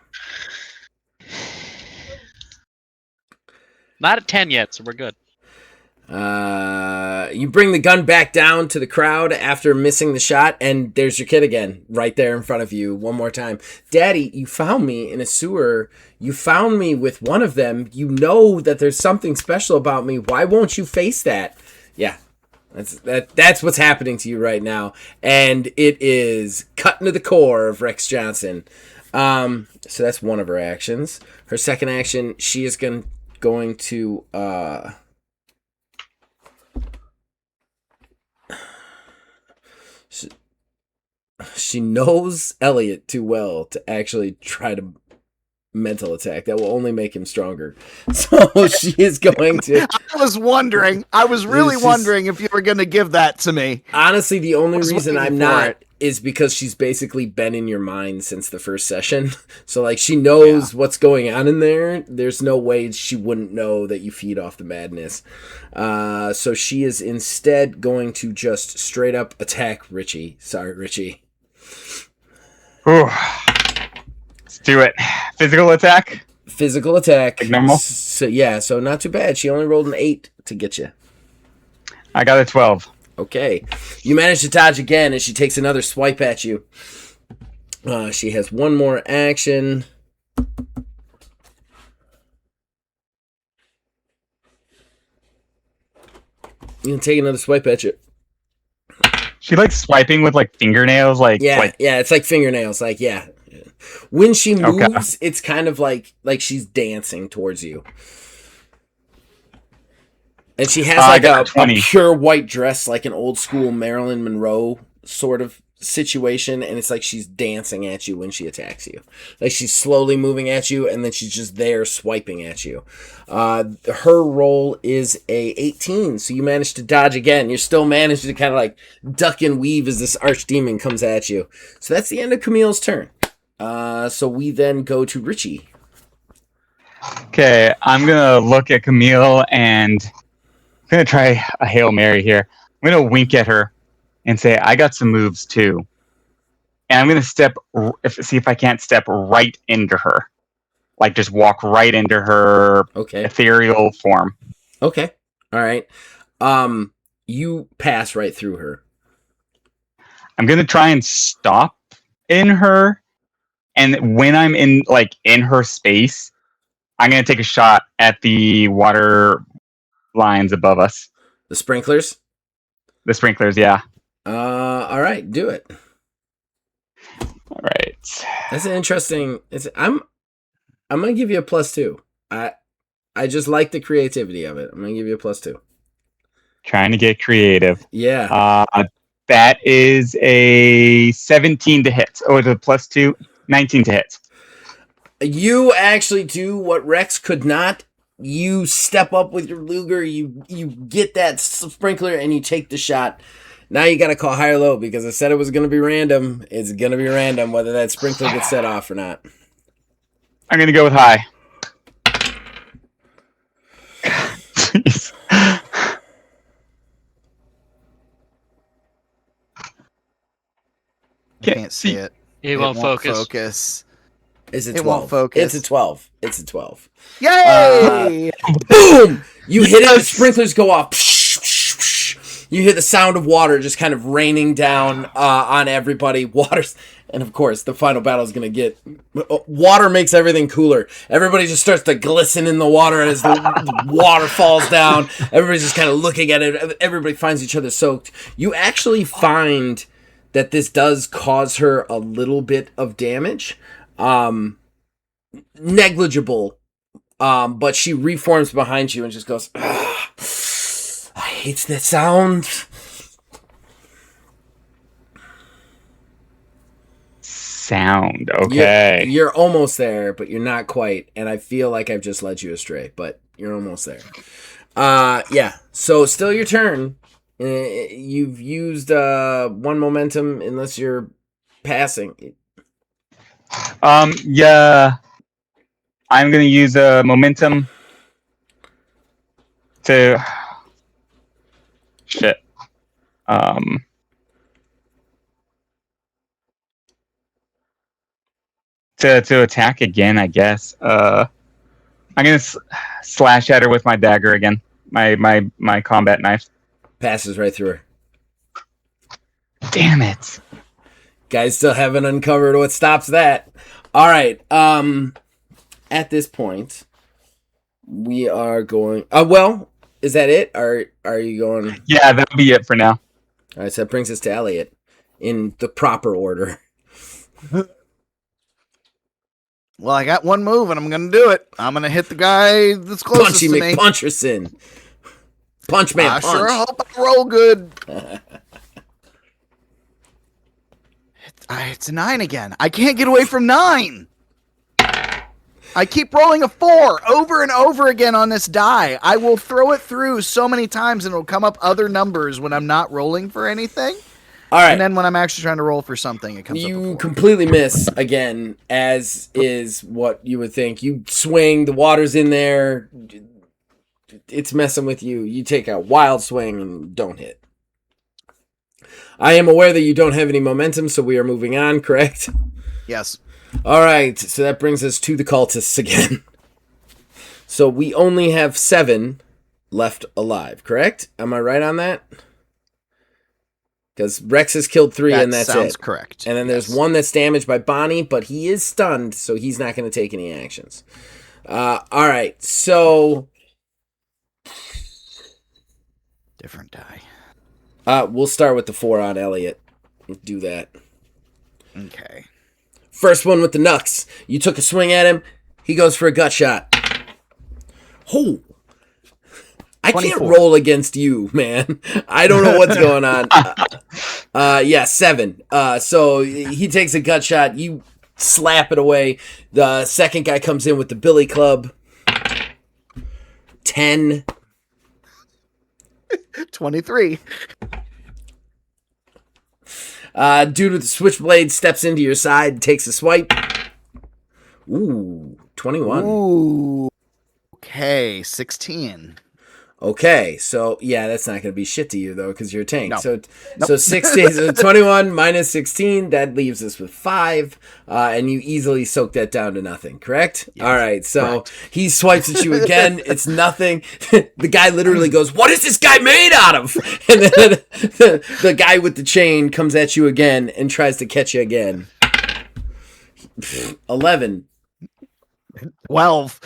Not at 10 yet, so we're good. You bring the gun back down to the crowd after missing the shot, and there's your kid again, right there in front of you one more time. "Daddy, you found me in a sewer. You found me with one of them. You know that there's something special about me. Why won't you face that?" Yeah, that's what's happening to you right now, and it is cutting to the core of Rex Johnson. So that's one of her actions. Her second action, she is going to she knows Elliot too well to actually try to mental attack. That will only make him stronger. So she is going to... I was wondering. I was really wondering if you were going to give that to me. Honestly, the only reason I'm not it. is because she's basically been in your mind since the first session. So, like, she knows what's going on in there. There's no way she wouldn't know that you feed off the madness. So she is instead going to just straight up attack Richie. Sorry, Richie. Ooh. Let's do it. Physical attack? Physical attack. Like normal? So not too bad. She only rolled an 8 to get you. I got a 12. Okay. You manage to dodge again, and she takes another swipe at you. She has one more action. You can take another swipe at you. She likes swiping with like fingernails, like Yeah, like it's like fingernails. Like, yeah. When she Okay. moves, it's kind of like she's dancing towards you. And she has I like got a 20. pure white dress, like an old school Marilyn Monroe sort of situation, and it's like she's dancing at you when she attacks you. Like she's slowly moving at you, and then she's just there swiping at you. Her roll is a 18, so you managed to dodge again. You're still managed to kind of like duck and weave as this archdemon comes at you. So that's the end of Camille's turn. So we then go to Richie. Okay, I'm gonna look at Camille and I'm gonna try a Hail Mary here. I'm gonna wink at her and say, I got some moves too. And I'm gonna see if I can't step right into her. Like just walk right into her Okay. ethereal form. Okay. All right. You pass right through her. I'm gonna try and stop in her, and when I'm in her space, I'm gonna take a shot at the water lines above us. The sprinklers? The sprinklers, yeah. All right, do it. All right. That's an interesting. I'm gonna give you a +2. I just like the creativity of it. I'm gonna give you a +2. Trying to get creative. Yeah. That is a 17 to hit. Oh, it's a +2, 19 to hit. You actually do what Rex could not. You step up with your Luger. You get that sprinkler and you take the shot. Now you got to call high or low because I said it was going to be random. It's going to be random whether that sprinkler gets set off or not. I'm going to go with high. Jeez. Can't see it. He won't focus. It's a 12. It won't focus. It's a 12. It's a 12. Yay! Boom! You hit it, the sprinklers go off. You hear the sound of water just kind of raining down on everybody. Water's, and of course, the final battle is going to get... Water makes everything cooler. Everybody just starts to glisten in the water as the water falls down. Everybody's just kind of looking at it. Everybody finds each other soaked. You actually find that this does cause her a little bit of damage. Negligible. But she reforms behind you and just goes, I hate that sound. Sound, okay. You're almost there, but you're not quite. And I feel like I've just led you astray, but you're almost there. Yeah. So still your turn. You've used one momentum unless you're passing. Yeah. I'm gonna use a momentum to shit. To attack again, I guess. I'm gonna slash at her with my dagger again. My combat knife. Passes right through her. Damn it. Guys still haven't uncovered what stops that. All right. At this point, we are going. Well, is that it? Are you going? Yeah, that'll be it for now. All right. So that brings us to Elliot in the proper order. Well, I got one move and I'm gonna do it. I'm gonna hit the guy that's closest Punchy to me. McPuncherson. Punch man, I punch. sure hope I roll good. It's a 9 again. I can't get away from 9. I keep rolling a 4 over and over again on this die. I will throw it through so many times and it'll come up other numbers when I'm not rolling for anything. All right. And then when I'm actually trying to roll for something, it comes up a 4. You completely miss again, as is what you would think. You swing, the water's in there. It's messing with you. You take a wild swing and don't hit. I am aware that you don't have any momentum, so we are moving on, correct? Yes. All right, so that brings us to the cultists again. So we only have 7 left alive, correct? Am I right on that? Because Rex has killed 3 and that's it. Sounds correct. And then there's one that's damaged by Bonnie, but he is stunned, so he's not going to take any actions. All right, so... Different die. We'll start with the 4 on Elliot. Do that. Okay. First one with the knucks. You took a swing at him. He goes for a gut shot. Oh. I 24. can't roll against you, man. I don't know what's going on. Yeah, 7. So he takes a gut shot. You slap it away. The second guy comes in with the billy club. 10. 23. Dude with the switchblade steps into your side, takes a swipe. Ooh, 21. Ooh. Okay, 16. Okay, so yeah, that's not going to be shit to you though, because you're a tank. No. So 16, so 21 minus 16, that leaves us with 5, and you easily soak that down to nothing. Correct? Yes, all right. So correct. he swipes at you again. It's nothing. The guy literally goes, "What is this guy made out of?" And then the guy with the chain comes at you again and tries to catch you again. 11. 12.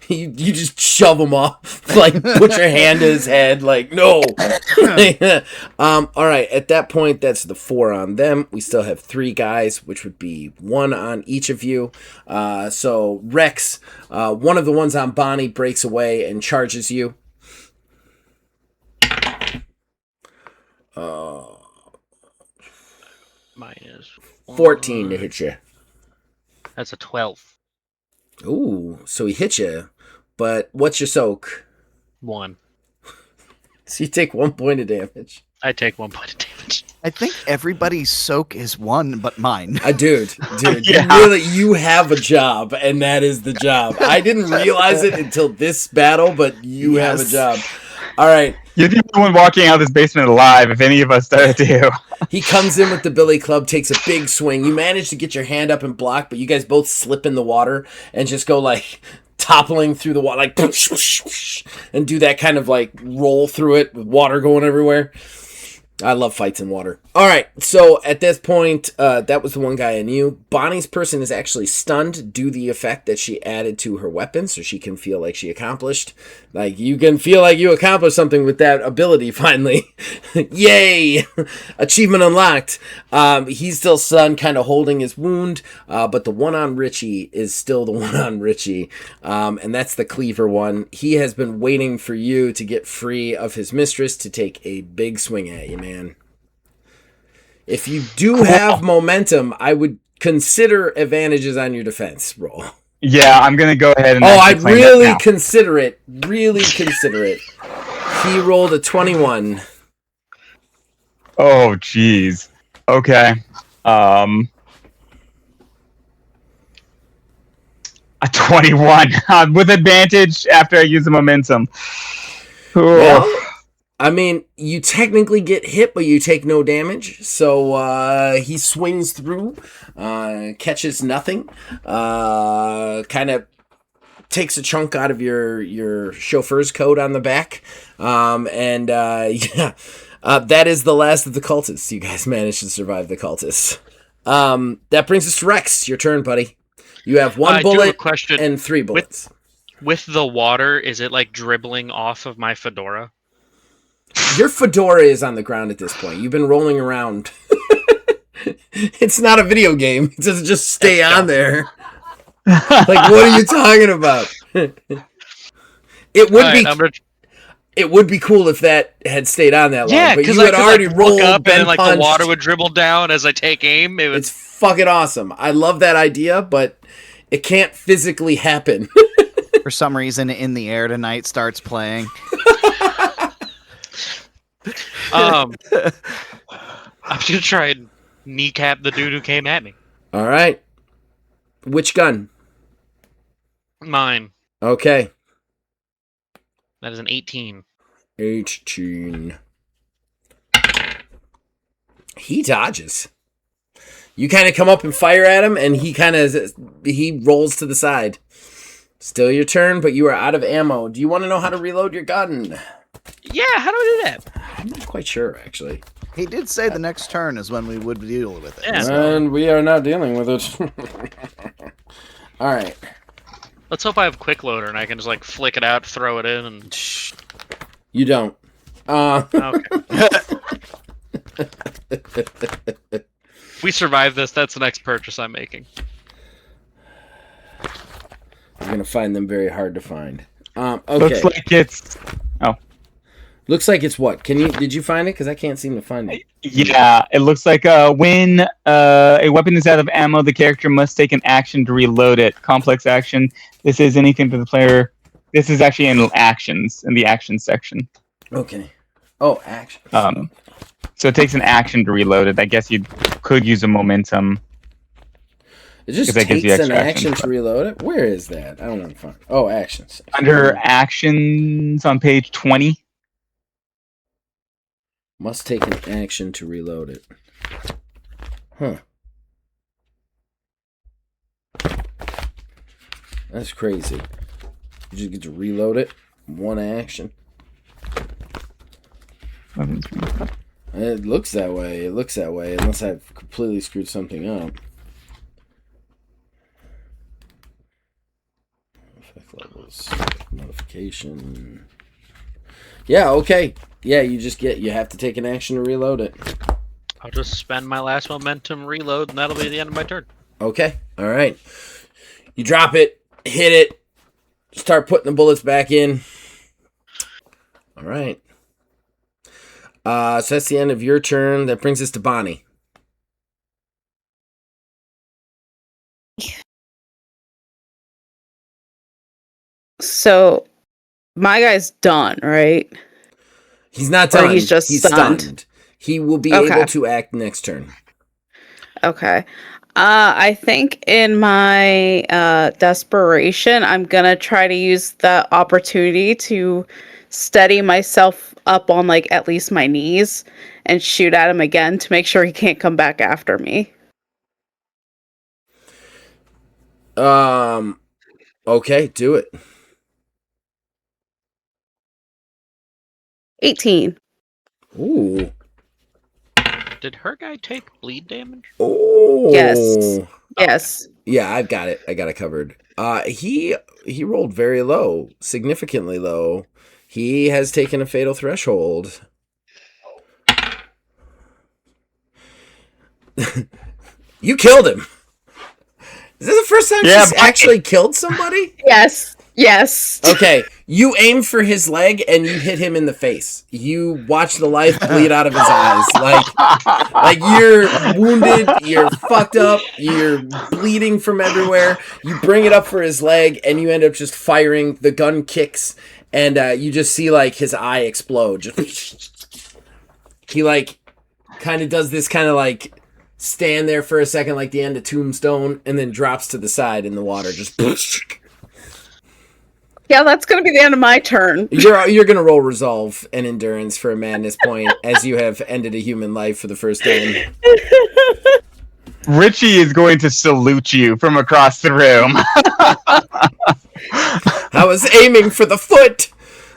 You just shove him off, like put your hand to his head, like no. All right, at that point, that's the 4 on them. We still have 3 guys, which would be 1 on each of you. So Rex, one of the ones on Bonnie breaks away and charges you. Minus 14 to hit you. That's a 12. Ooh, so he hit you, but what's your soak? 1. So you take 1 point of damage. I take 1 point of damage. I think everybody's soak is 1 but mine. Dude, Yeah. you have a job, and that is the job. I didn't realize it until this battle, but you have a Yes. job. All right, You're the only one walking out of this basement alive, if any of us started to. he comes in with the billy club, takes a big swing. You manage to get your hand up and block, but you guys both slip in the water and just go like toppling through the water, like and do that kind of like roll through it with water going everywhere. I love fights in water. All right, so at this point, that was the one guy in you. Bonnie's person is actually stunned due to the effect that she added to her weapon, so she can feel like she accomplished. Like, you can feel like you accomplished something with that ability, finally. Yay! Achievement unlocked. He's still stunned, kind of holding his wound, but the one on Richie is still the one on Richie, and that's the cleaver one. He has been waiting for you to get free of his mistress to take a big swing at you, man. If you do have momentum, I would consider advantages on your defense roll. Yeah, I'm gonna go ahead and. I'd actually claim that really now. consider it. Really consider it. He rolled a 21. Oh, jeez. Okay. A 21 with advantage after I use the momentum. Well, I mean, you technically get hit, but you take no damage. So he swings through, catches nothing, kind of takes a chunk out of your chauffeur's coat on the back, and yeah, that is the last of the cultists. You guys managed to survive the cultists. That brings us to Rex. Your turn, buddy. You have one I do have a bullet question. and 3 bullets. With the water, is it like dribbling off of my fedora? Your fedora is on the ground at this point. You've been rolling around. It's not a video game. It doesn't just stay on there. Like, what are you talking about? It would All be. right, I'm gonna, It would be cool if that had stayed on that long. yeah, but because you I had could already like, rolled, look up been and then like punched. the water would dribble down as I take aim. It's fucking awesome. I love that idea, but it can't physically happen. For some reason, In the Air Tonight starts playing. I'm just gonna try and kneecap the dude who came at me. All right. Which gun? Mine. Okay. That is an 18. 18. He dodges. You kind of come up and fire at him, and he rolls to the side. Still your turn, but you are out of ammo. Do you want to know how to reload your gun? Yeah, how do I do that? I'm not quite sure, actually. He did say the next turn is when we would deal with it. Yeah. so- And we are not dealing with it. All right. Let's hope I have quick loader and I can just like flick it out, throw it in, and You don't. okay. If we survive this, that's the next purchase I'm making. You're gonna find them very hard to find. Okay. Looks like it's. Oh, Looks like it's what? Did you find it? Because I can't seem to find it. yeah. It looks like when a weapon is out of ammo, the character must take an action to reload it. Complex action. This is anything that the player. This is actually in actions, in the actions section. Okay. Oh, action. So it takes an action to reload it. I guess you could use a momentum. It just that gives takes you an extra action actions. to reload it. Where is that? I don't know. Find. Oh, actions. Under actions on page 20. Must take an action to reload it. Huh. That's crazy. You just get to reload it. One action. It looks that way. It looks that way. Unless I've completely screwed something up. Effect levels. Modification. Yeah, okay. Yeah, you have to take an action to reload it. I'll just spend my last momentum reload, and that'll be the end of my turn. Okay. All right. You drop it, hit it, start putting the bullets back in. All right. So that's the end of your turn. That brings us to Bonnie. So my guy's done, right? He's not Or done. he's just stunned. He will be Okay. able to act next turn. Okay. I think in my desperation, I'm gonna try to use the opportunity to steady myself up on like at least my knees and shoot at him again to make sure he can't come back after me. Okay, do it. 18. Ooh. Did her guy take bleed damage? Oh. Yes. Yeah, I've got it. I got it covered. He rolled very low, significantly low. He has taken a fatal threshold. You killed him. Is this the first time she's actually killed somebody? Yes. Yes. Okay, you aim for his leg and you hit him in the face. You watch the life bleed out of his eyes. Like you're wounded, you're fucked up, you're bleeding from everywhere. You bring it up for his leg and you end up just firing. The gun kicks and you just see like his eye explode. Just he like kind of does this kind of like stand there for a second like the end of Tombstone and then drops to the side in the water. Just Yeah, that's going to be the end of my turn. You're going to roll resolve and endurance for a madness point as you have ended a human life for the first time. Richie is going to salute you from across the room. I was aiming for the foot.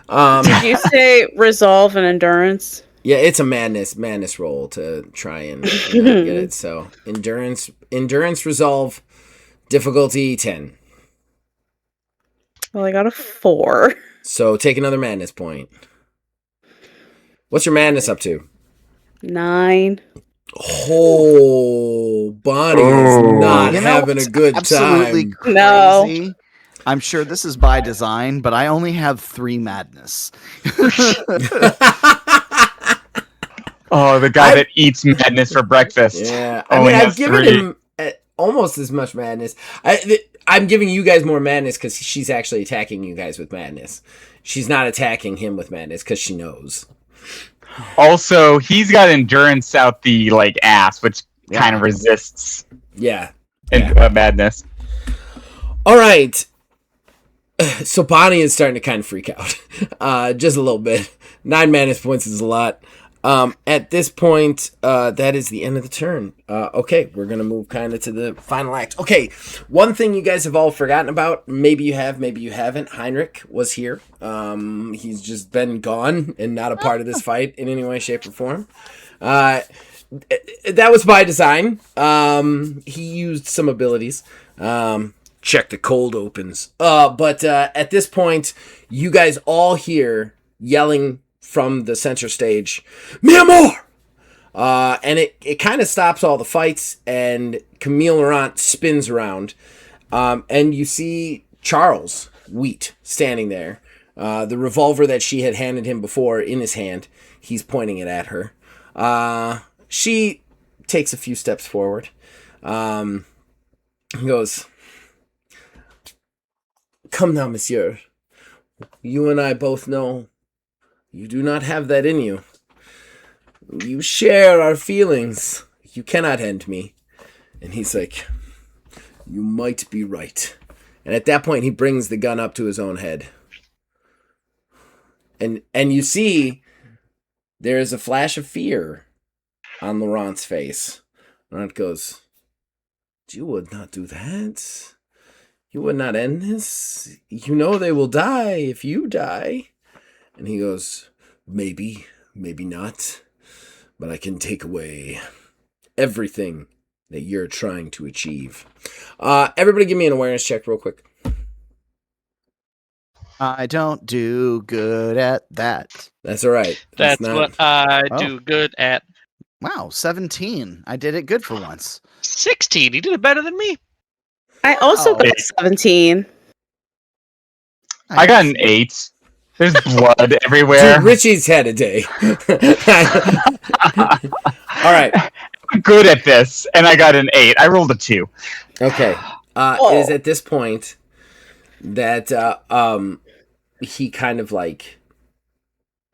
Did you say resolve and endurance? Yeah, it's a madness roll to try and get it. So endurance resolve, difficulty 10. Well, I got a 4. So take another madness point. What's your madness up to? 9. Oh, Bonnie is not having a good absolutely time. Crazy. I'm sure this is by design, but I only have 3 madness. Oh, the guy that eats madness for breakfast. Yeah, I mean, I've given him almost as much madness. I'm giving you guys more madness because she's actually attacking you guys with madness. She's not attacking him with madness because she knows. Also, he's got endurance out the ass, which kind of resists. Madness. All right. So Bonnie is starting to kind of freak out, just a little bit. 9 madness points is a lot. At this point, that is the end of the turn. Okay, we're gonna move kind of to the final act. Okay, one thing you guys have all forgotten about, maybe you have, maybe you haven't. Heinrich was here. He's just been gone and not a part of this fight in any way, shape, or form. That was by design. He used some abilities. Check the cold opens. But at this point, you guys all hear yelling from the center stage, Mi Amor! And it kind of stops all the fights, and Camille Laurent spins around. And you see Charles Wheat standing there. The revolver that she had handed him before in his hand. He's pointing it at her. She takes a few steps forward. He goes, "Come now, monsieur. You and I both know you do not have that in you. You share our feelings. You cannot end me." And he's like, "You might be right." And at that point, he brings the gun up to his own head. And you see there is a flash of fear on Laurent's face. Laurent goes, "You would not do that. You would not end this. You know they will die if you die." And he goes, "Maybe, maybe not. But I can take away everything that you're trying to achieve." Everybody give me an awareness check real quick. I don't do good at that. That's all right. That's what I Oh. do good at. Wow, 17. I did it good for once. 16. He did it better than me. I also got 17. I got an 8. There's blood everywhere. Dude, Richie's had a day. All right. I'm good at this, and I got an 8. I rolled a 2. Okay. It is at this point that he kind of like,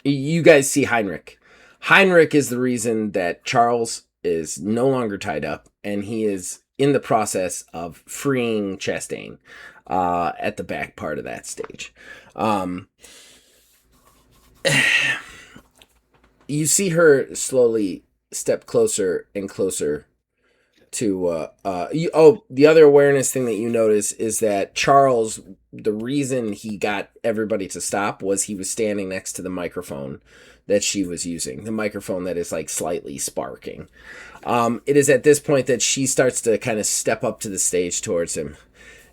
you guys see Heinrich. Heinrich is the reason that Charles is no longer tied up, and he is in the process of freeing Chastain at the back part of that stage. You see her slowly step closer and closer to the other awareness thing that you notice is that Charles, the reason he got everybody to stop was he was standing next to the microphone that she was using, the microphone that is like slightly sparking. It is at this point that she starts to kind of step up to the stage towards him,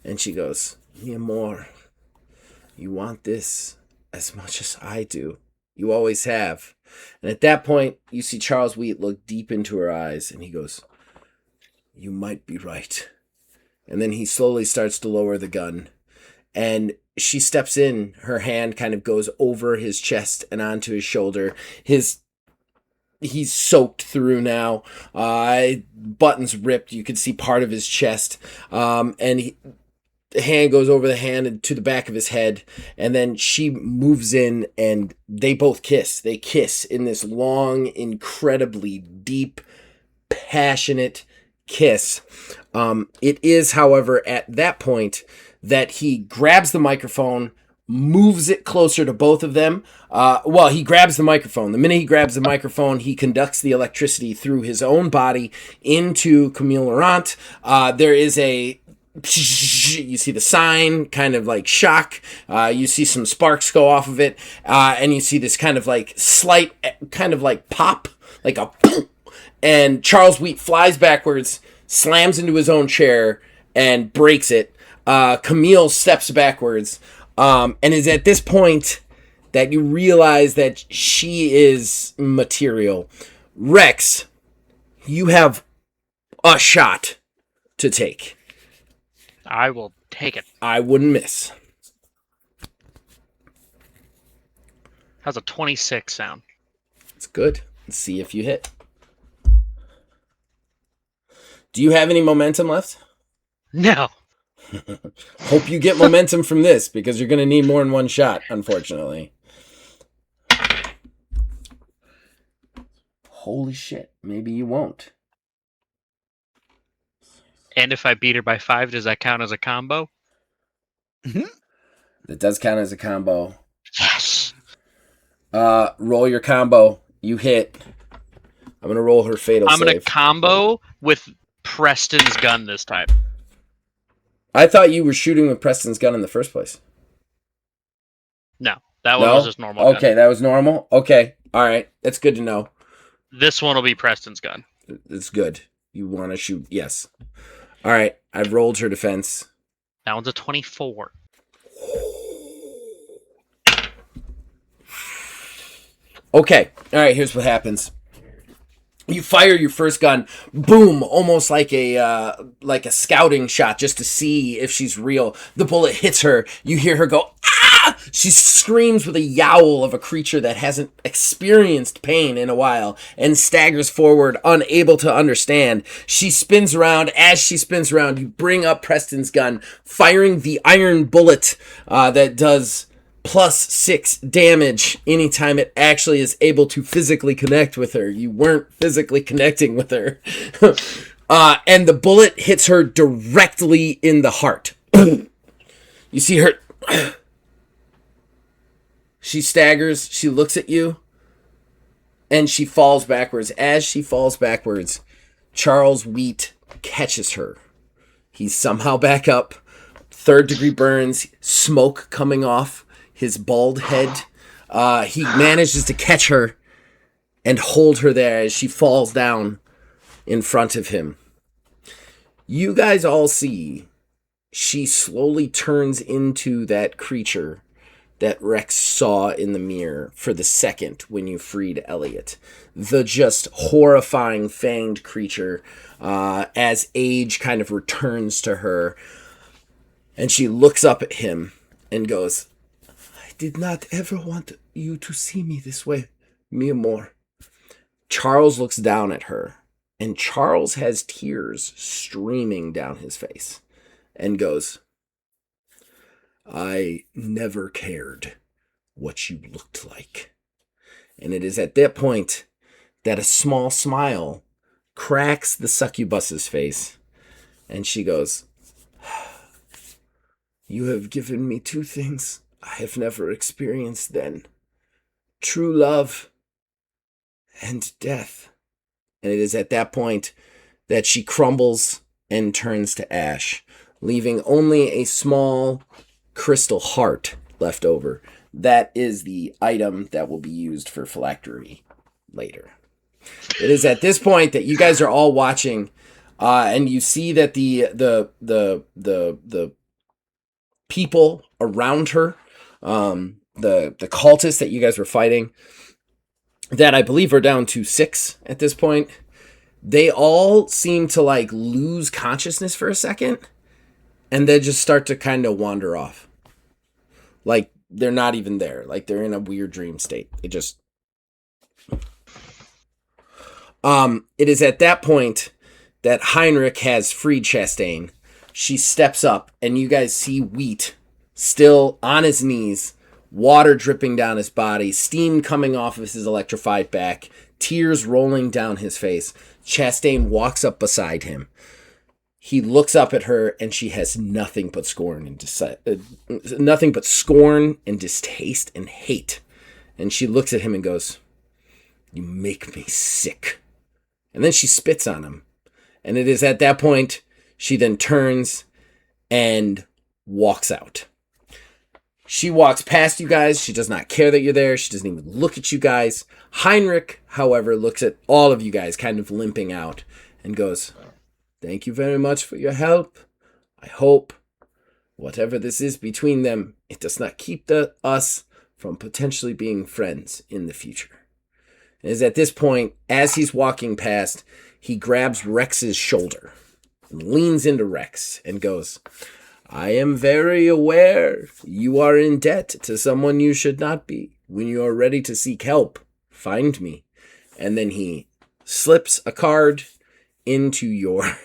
and she goes, "Amor, you want this as much as I do. You always have." And at that point, you see Charles Wheat look deep into her eyes, and he goes, "You might be right." And then he slowly starts to lower the gun. And she steps in. Her hand kind of goes over his chest and onto his shoulder. He's soaked through now. Buttons ripped. You can see part of his chest. The hand goes over the hand and to the back of his head, and then she moves in, and they both kiss. They kiss in this long, incredibly deep, passionate kiss. It is, however, at that point that he grabs the microphone, moves it closer to both of them. He grabs the microphone. The minute he grabs the microphone, he conducts the electricity through his own body into Camille Laurent. There is a... You see the sign kind of like shock. You see some sparks go off of it. And you see this kind of like slight kind of like pop, like a... And Charles Wheat flies backwards, slams into his own chair, and breaks it. Camille steps backwards, and is at this point that you realize that she is material. Rex, you have a shot to take. I will take it. I wouldn't miss. How's a 26 sound? It's good. Let's see if you hit. Do you have any momentum left? No. Hope you get momentum from this, because you're going to need more than one shot, unfortunately. Holy shit. Maybe you won't. And if I beat her by 5, does that count as a combo? That does count as a combo. Yes. Roll your combo. You hit. I'm going to roll her fatal I'm save. going to combo with Preston's gun this time. I thought you were shooting with Preston's gun in the first place. No, that one was just normal. Okay, that was normal? Okay. All right. That's good to know. This one will be Preston's gun. It's good. You want to shoot. Yes. All right. I've rolled her defense. That one's a 24. Okay. All right. Here's what happens. You fire your first gun, boom, almost like a scouting shot just to see if she's real. The bullet hits her. You hear her go, ah! She screams with a yowl of a creature that hasn't experienced pain in a while and staggers forward, unable to understand. She spins around. As she spins around, you bring up Preston's gun, firing the iron bullet that does +6 damage anytime it actually is able to physically connect with her. You weren't physically connecting with her. And the bullet hits her directly in the heart. You see her. She staggers. She looks at you. And she falls backwards. As she falls backwards, Charles Wheat catches her. He's somehow back up. 3rd-degree burns. Smoke coming off his bald head. He manages to catch her and hold her there as she falls down in front of him. You guys all see she slowly turns into that creature that Rex saw in the mirror for the second when you freed Elliot. The just horrifying fanged creature as age kind of returns to her. And she looks up at him and goes, I did not ever want you to see me this way, mi amor. Charles looks down at her, and Charles has tears streaming down his face, and goes, I never cared what you looked like. And it is at that point that a small smile cracks the succubus's face, and she goes, You have given me 2 things I have never experienced then. True love and death. And it is at that point that she crumbles and turns to ash, leaving only a small crystal heart left over. That is the item that will be used for phylactery later. It is at this point that you guys are all watching, and you see that the people around her, the cultists that you guys were fighting, that I believe are down to 6 at this point, they all seem to like lose consciousness for a second and then just start to kind of wander off. Like they're not even there. Like they're in a weird dream state. It just... It is at that point that Heinrich has freed Chastain. She steps up, and you guys see Wheat still on his knees, water dripping down his body, steam coming off of his electrified back, tears rolling down his face. Chastain walks up beside him. He looks up at her, and she has nothing but scorn and distaste and hate. And she looks at him and goes, "You make me sick." And then she spits on him. And it is at that point she then turns and walks out. She walks past you guys. She does not care that you're there. She doesn't even look at you guys. Heinrich, however, looks at all of you guys kind of limping out and goes, "Thank you very much for your help. I hope, whatever this is between them, it does not keep us from potentially being friends in the future." It is at this point, as he's walking past, he grabs Rex's shoulder and leans into Rex and goes, "I am very aware you are in debt to someone you should not be. When you are ready to seek help, find me." And then he slips a card into your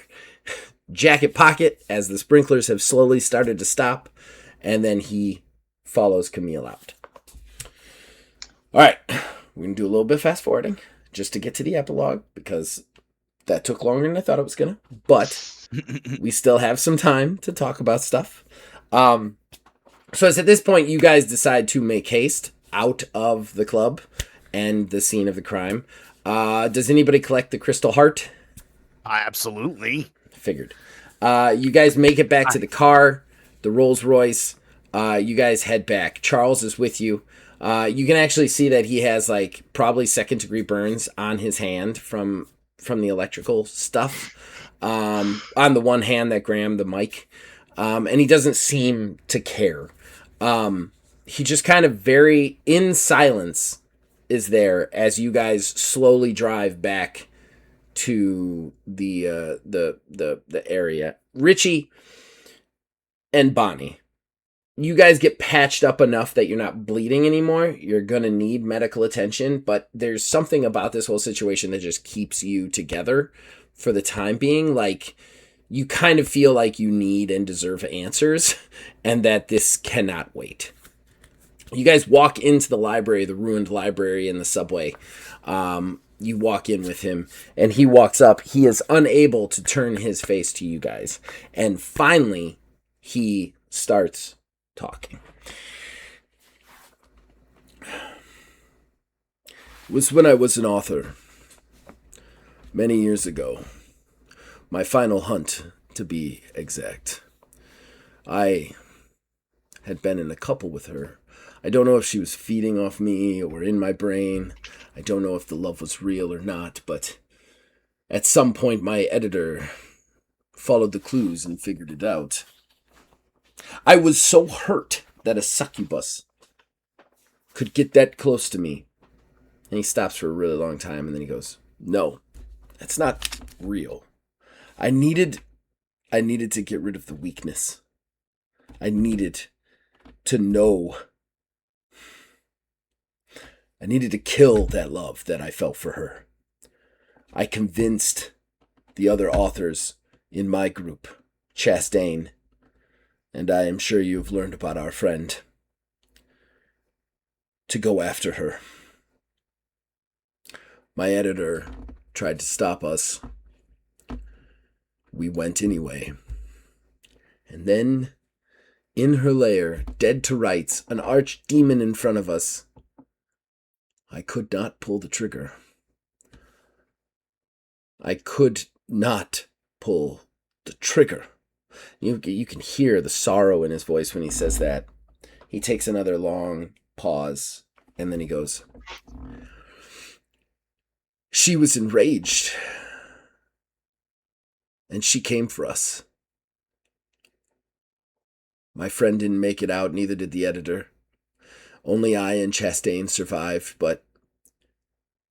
jacket pocket as the sprinklers have slowly started to stop. And then he follows Camille out. All right. We're going to do a little bit of fast forwarding just to get to the epilogue because that took longer than I thought it was going to. But we still have some time to talk about stuff. So it's at this point you guys decide to make haste out of the club and the scene of the crime. Does anybody collect the crystal heart? Absolutely. Figured. You guys make it back to the car, the Rolls Royce. You guys head back. Charles is with you. You can actually see that he has like probably 2nd-degree burns on his hand from the electrical stuff. On the one hand that grabbed the mic. And he doesn't seem to care. He just kind of very in silence is there as you guys slowly drive back to the area. Richie and Bonnie, you guys get patched up enough that you're not bleeding anymore. You're going to need medical attention, but there's something about this whole situation that just keeps you together for the time being. Like, you kind of feel like you need and deserve answers, and that this cannot wait. You guys walk into the library, the ruined library in the subway. You walk in with him, and he walks up. He is unable to turn his face to you guys. And finally, he starts talking. It was when I was an author, many years ago. My final hunt, to be exact. I had been in a couple with her. I don't know if she was feeding off me or in my brain. I don't know if the love was real or not, but at some point my editor followed the clues and figured it out. I was so hurt that a succubus could get that close to me. And he stops for a really long time, and then he goes, "No, that's not real. I needed to get rid of the weakness. I needed to know. I needed to kill that love that I felt for her. I convinced the other authors in my group, Chastain, and I am sure you've learned about our friend, to go after her. My editor tried to stop us. We went anyway. And then, in her lair, dead to rights, an archdemon in front of us, I could not pull the trigger. I could not pull the trigger." You can hear the sorrow in his voice when he says that. He takes another long pause, and then he goes, "She was enraged, and she came for us. My friend didn't make it out, neither did the editor. Only I and Chastain survived, but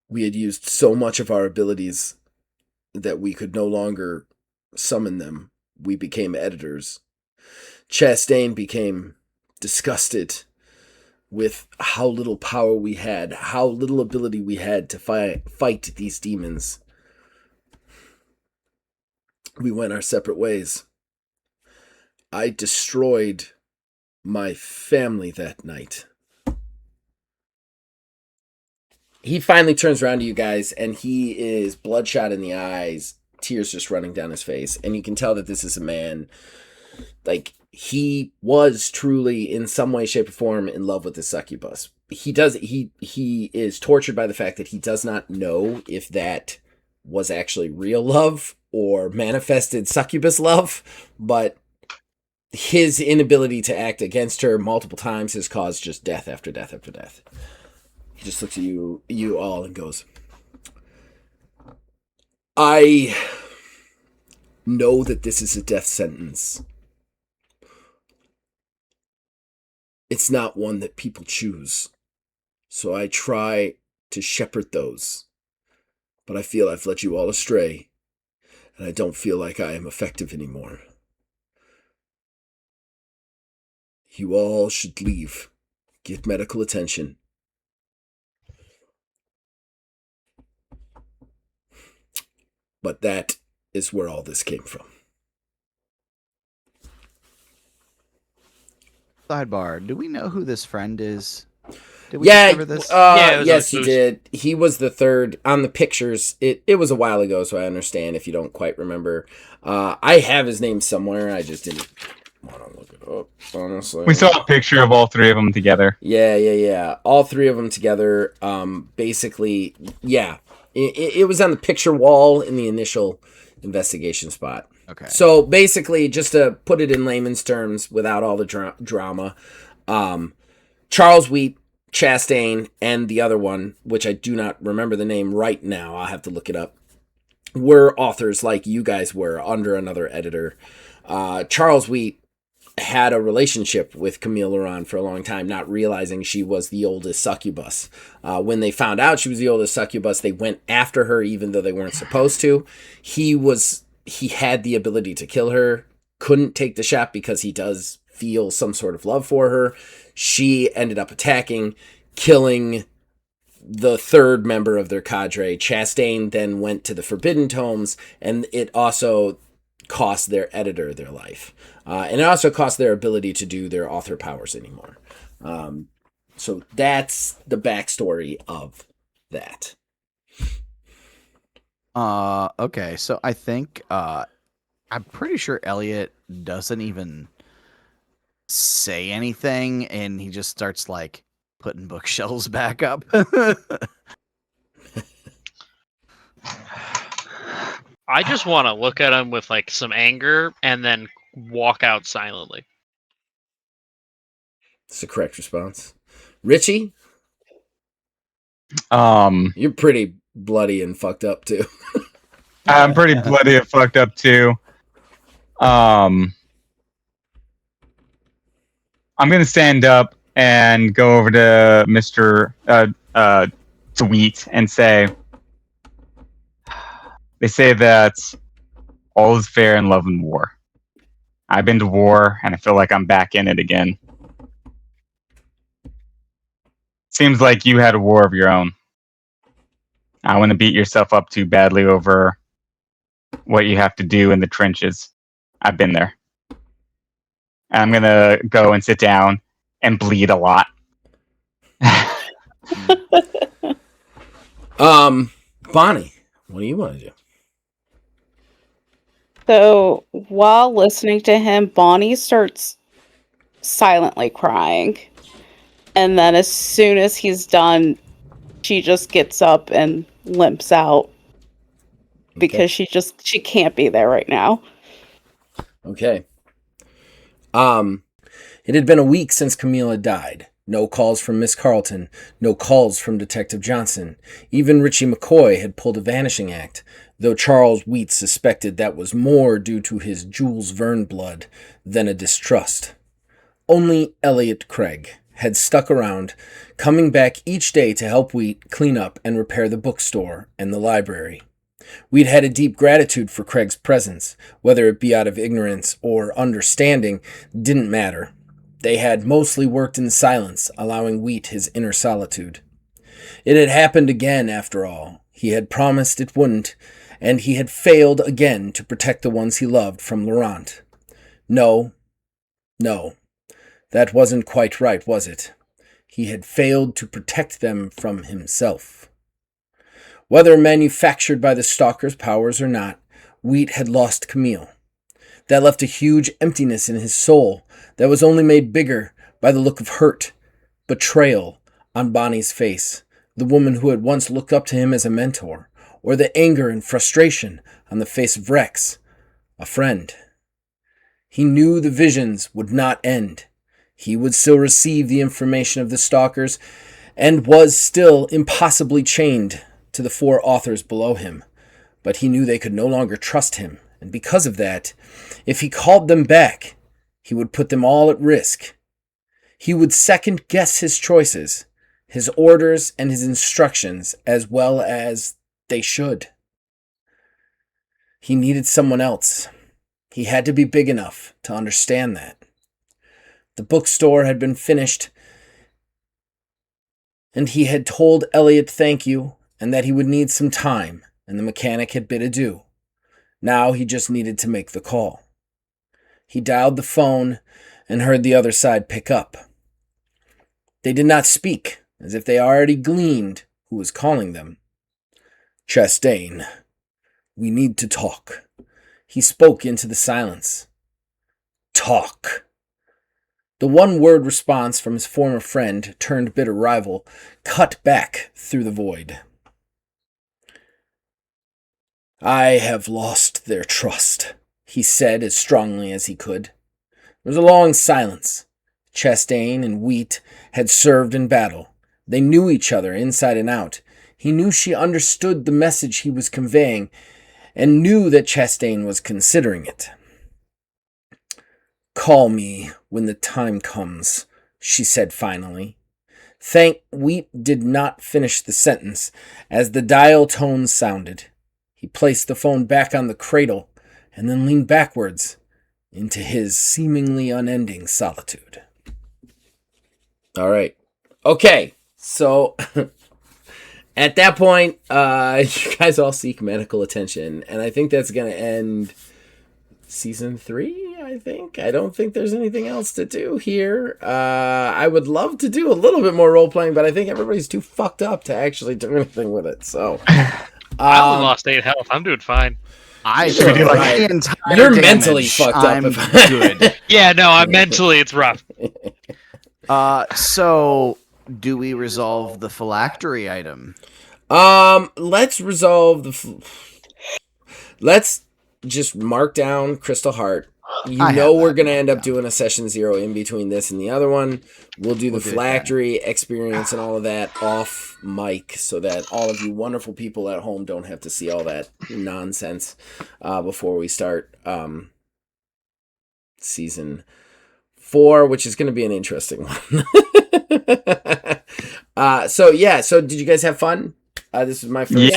we had used so much of our abilities that we could no longer summon them. We became editors. Chastain became disgusted with how little power we had, how little ability we had to fight these demons. We went our separate ways. I destroyed my family that night." He finally turns around to you guys, and he is bloodshot in the eyes, tears just running down his face. And you can tell that this is a man, like, he was truly, in some way, shape, or form, in love with the succubus. He is tortured by the fact that he does not know if that was actually real love or manifested succubus love, but his inability to act against her multiple times has caused just death after death after death. He just looks at you all and goes, "I know that this is a death sentence. It's not one that people choose. So I try to shepherd those. But I feel I've led you all astray, and I don't feel like I am effective anymore. You all should leave. Get medical attention. But that is where all this came from." Sidebar, do we know who this friend is? Did we Yeah, discover this? Yeah, it was yes, a he boost. did. He was the third on the pictures. It was a while ago, so I understand if you don't quite remember. I have his name somewhere. I just didn't want to look it up, honestly. We saw a picture of all three of them together. Yeah. All three of them together. Basically, yeah. It was on the picture wall in the initial investigation spot. Okay. So basically, just to put it in layman's terms, without all the drama, Charles Wheat, Chastain, and the other one, which I do not remember the name right now, I'll have to look it up, were authors like you guys were under another editor. Charles Wheat had a relationship with Camille Laurent for a long time, not realizing she was the oldest succubus. When they found out she was the oldest succubus, they went after her, even though they weren't supposed to. He had the ability to kill her, couldn't take the shot because he does feel some sort of love for her. She ended up attacking, killing the third member of their cadre. Chastain then went to the Forbidden Tomes, and it also cost their editor their life. And it also cost their ability to do their author powers anymore. So that's the backstory of that. Okay, so I think I'm pretty sure Elliot doesn't even say anything, and he just starts like putting bookshelves back up. I just want to look at him with like some anger and then walk out silently. It's the correct response. Richie, you're pretty bloody and fucked up too. I'm pretty bloody and fucked up too. I'm gonna stand up and go over to Mr. Sweet and say, they say that all is fair in love and war. I've been to war, and I feel like I'm back in it again. Seems like you had a war of your own. I want to beat yourself up too badly over what you have to do in the trenches. I've been there. I'm going to go and sit down and bleed a lot. Bonnie, what do you want to do? So while listening to him, Bonnie starts silently crying. And then as soon as he's done, she just gets up and limps out because she can't be there right now. Okay. It had been a week since Camille had died. No calls from Miss Carlton, no calls from Detective Johnson. Even Richie McCoy had pulled a vanishing act, though Charles Wheat suspected that was more due to his Jules Verne blood than a distrust. Only Elliot Craig had stuck around, coming back each day to help Wheat clean up and repair the bookstore and the library. Wheat had a deep gratitude for Craig's presence, whether it be out of ignorance or understanding, didn't matter. They had mostly worked in silence, allowing Wheat his inner solitude. It had happened again, after all. He had promised it wouldn't, and he had failed again to protect the ones he loved from Laurent. No, that wasn't quite right, was it? He had failed to protect them from himself. Whether manufactured by the stalker's powers or not, Wheat had lost Camille. That left a huge emptiness in his soul that was only made bigger by the look of hurt, betrayal on Bonnie's face, the woman who had once looked up to him as a mentor, or the anger and frustration on the face of Rex, a friend. He knew the visions would not end. He would still receive the information of the stalkers and was still impossibly chained to the 4 authors below him, but he knew they could no longer trust him, and because of that, if he called them back, he would put them all at risk. He would second-guess his choices, his orders and his instructions, as well as they should. He needed someone else. He had to be big enough to understand that. The bookstore had been finished, and he had told Elliot thank you, and that he would need some time, and the mechanic had bid adieu. Now he just needed to make the call. He dialed the phone and heard the other side pick up. They did not speak, as if they already gleaned who was calling them. Chastain, we need to talk. He spoke into the silence. Talk. The one-word response from his former friend turned bitter rival cut back through the void. I have lost their trust, he said as strongly as he could. There was a long silence. Chastain and Wheat had served in battle. They knew each other inside and out. He knew she understood the message he was conveying and knew that Chastain was considering it. Call me when the time comes, she said finally. Wheat did not finish the sentence as the dial tone sounded. He placed the phone back on the cradle and then leaned backwards into his seemingly unending solitude. All right. Okay. So at that point, you guys all seek medical attention, and I think that's going to end season 3, I think. I don't think there's anything else to do here. I would love to do a little bit more role-playing, but I think everybody's too fucked up to actually do anything with it, so... I only lost 8 health. I'm doing fine. You're mentally fucked up. Good. Yeah, no, I'm mentally, it's rough. So, do we resolve the phylactery item? Let's resolve let's just mark down Crystal Heart. We're going to end up doing a session 0 in between this and the other one. We'll do the phylactery experience and all of that off mic so that all of you wonderful people at home don't have to see all that nonsense before we start season 4, which is going to be an interesting one. So did you guys have fun? This is my first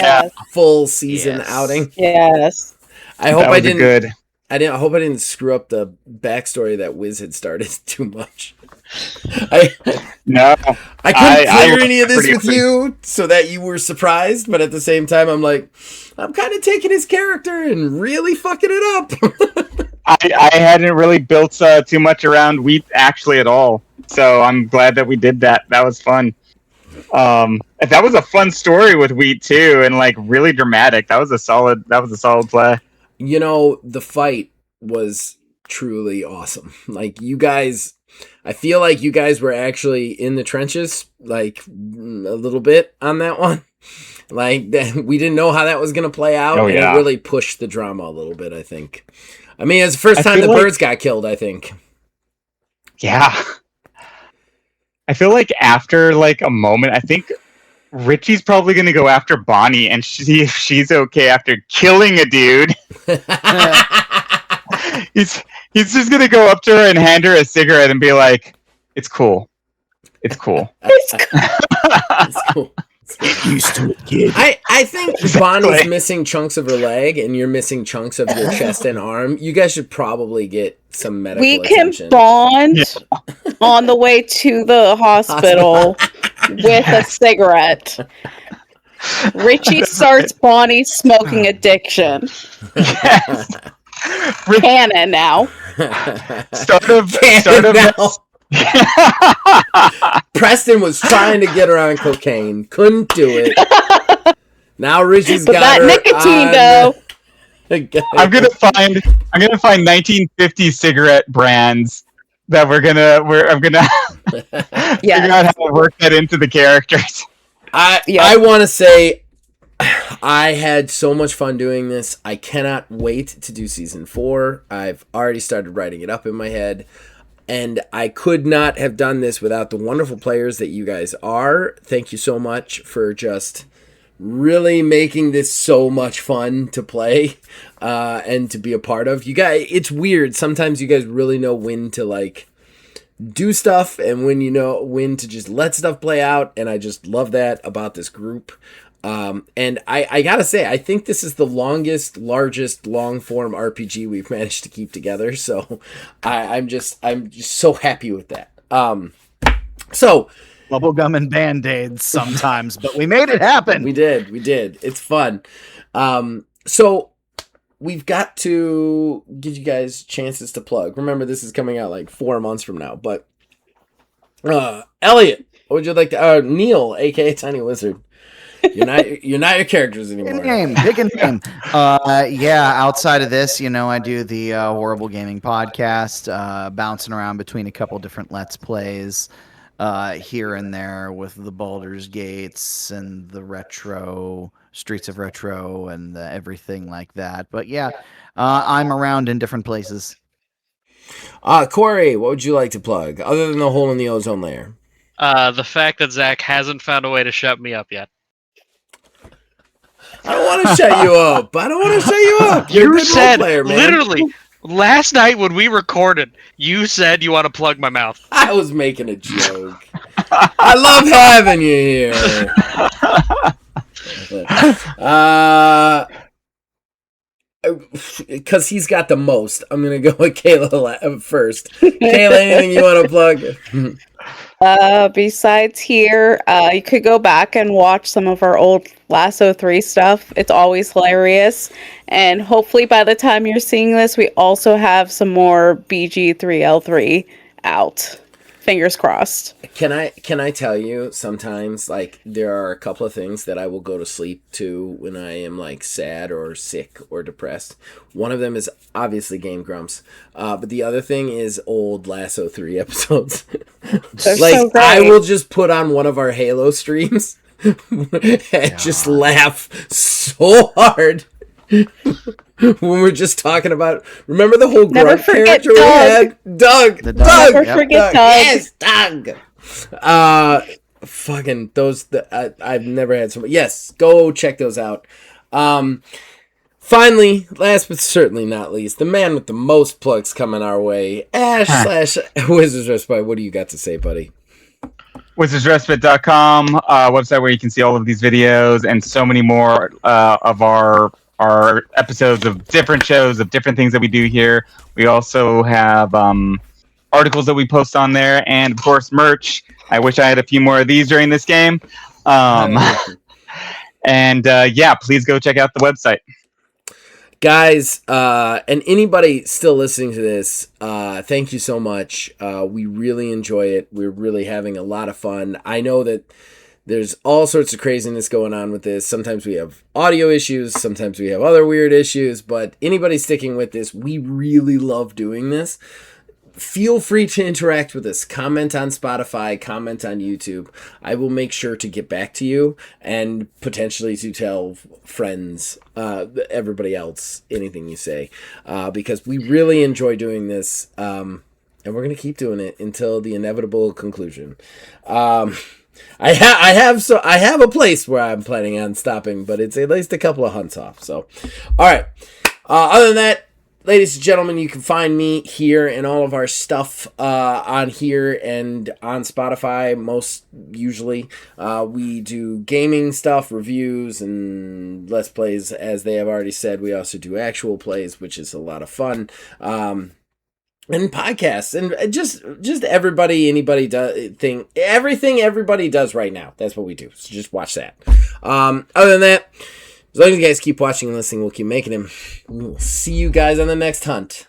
full season outing. Yes. I hope I didn't. Good. I hope I didn't screw up the backstory that Wiz had started too much. I couldn't clear any of this with you so that you were surprised, but at the same time, I'm kind of taking his character and really fucking it up. I hadn't really built too much around Wheat actually at all, so I'm glad that we did that. That was fun. That was a fun story with Wheat too, and really dramatic. That was a solid play. The fight was truly awesome. You guys, I feel like you guys were actually in the trenches, a little bit on that one. We didn't know how that was going to play out, and it really pushed the drama a little bit, I think. I mean, it's the first time the birds got killed, I think. Yeah. I feel like after, a moment, I think Richie's probably going to go after Bonnie and see if she's okay after killing a dude. He's just going to go up to her and hand her a cigarette and be like, it's cool. It's cool. It's cool. Used to it, kid. I think Bonnie's missing chunks of her leg and you're missing chunks of your chest and arm. You guys should probably get some medical attention. We can bond on the way to the hospital with a cigarette. Richie starts Bonnie's smoking addiction. Yes. Canon now. Start of now. Preston was trying to get her on cocaine, couldn't do it. Now Richie's got that her nicotine on... though. I'm gonna find 1950 cigarette brands that I'm gonna figure out how to work that into the characters. I want to say I had so much fun doing this. I cannot wait to do season 4. I've already started writing it up in my head. And I could not have done this without the wonderful players that you guys are. Thank you so much for just really making this so much fun to play and to be a part of. You guys, it's weird. Sometimes you guys really know when to do stuff and when to just let stuff play out. And I just love that about this group. And I gotta say, I think this is the largest long-form RPG we've managed to keep together. So I'm just so happy with that. So bubblegum and band-aids sometimes, but we made it happen. We did. It's fun. So we've got to give you guys chances to plug. Remember, this is coming out 4 months from now. But Elliot, what would you like to? Neil, aka Tiny Wizard. You're not your characters anymore. Pick a name. Outside of this, I do the Horrible Gaming podcast, bouncing around between a couple different Let's Plays here and there with the Baldur's Gates and the retro Streets of Retro and everything like that. But I'm around in different places. Corey, what would you like to plug other than the hole in the ozone layer? The fact that Zach hasn't found a way to shut me up yet. I don't want to shut you up. You're a good role player, man. Literally, Last night when we recorded, you said you want to plug my mouth. I was making a joke. I love having you here. Because he's got the most. I'm going to go with Kayla first. Kayla, anything you want to plug? Besides here, you could go back and watch some of our old Lasso 3 stuff. It's always hilarious. And hopefully by the time you're seeing this, we also have some more BG3L3 out. Fingers crossed. Can I tell you, sometimes, like, there are a couple of things that I will go to sleep to when I am, like, sad or sick or depressed. One of them is obviously Game Grumps. But the other thing is old Lasso 3 episodes. They're Like, so great. I will just put on one of our Halo streams and just laugh so hard. When we're just talking about, remember the whole Never grunt forget character we had? Doug. The Doug. Doug. Never Yep. forget Doug. Yes, Doug. Fucking those. I've never had so much. Yes, go check those out. Finally, last but certainly not least, the man with the most plugs coming our way, Ash / Wizards Respite. What do you got to say, buddy? WizardsRespite.com, website where you can see all of these videos and so many more of our episodes of different shows, of different things that we do here. We also have articles that we post on there, and of course merch. I wish I had a few more of these during this game. And yeah, please go check out the website. Guys, and anybody still listening to this, thank you so much. We really enjoy it. We're really having a lot of fun. I know that there's all sorts of craziness going on with this. Sometimes we have audio issues. Sometimes we have other weird issues. But anybody sticking with this, we really love doing this. Feel free to interact with us. Comment on Spotify. Comment on YouTube. I will make sure to get back to you and potentially to tell friends, everybody else, anything you say. Because we really enjoy doing this. And we're going to keep doing it until the inevitable conclusion. I have a place where I'm planning on stopping, but it's at least a couple of hunts off. So, all right. Other than that, ladies and gentlemen, you can find me here and all of our stuff on here and on Spotify. Most usually, we do gaming stuff, reviews, and let's plays. As they have already said, we also do actual plays, which is a lot of fun. And podcasts, and just everybody, anybody does thing, everything everybody does right now. That's what we do. So just watch that. Other than that, as long as you guys keep watching and listening, we'll keep making them. We'll see you guys on the next hunt.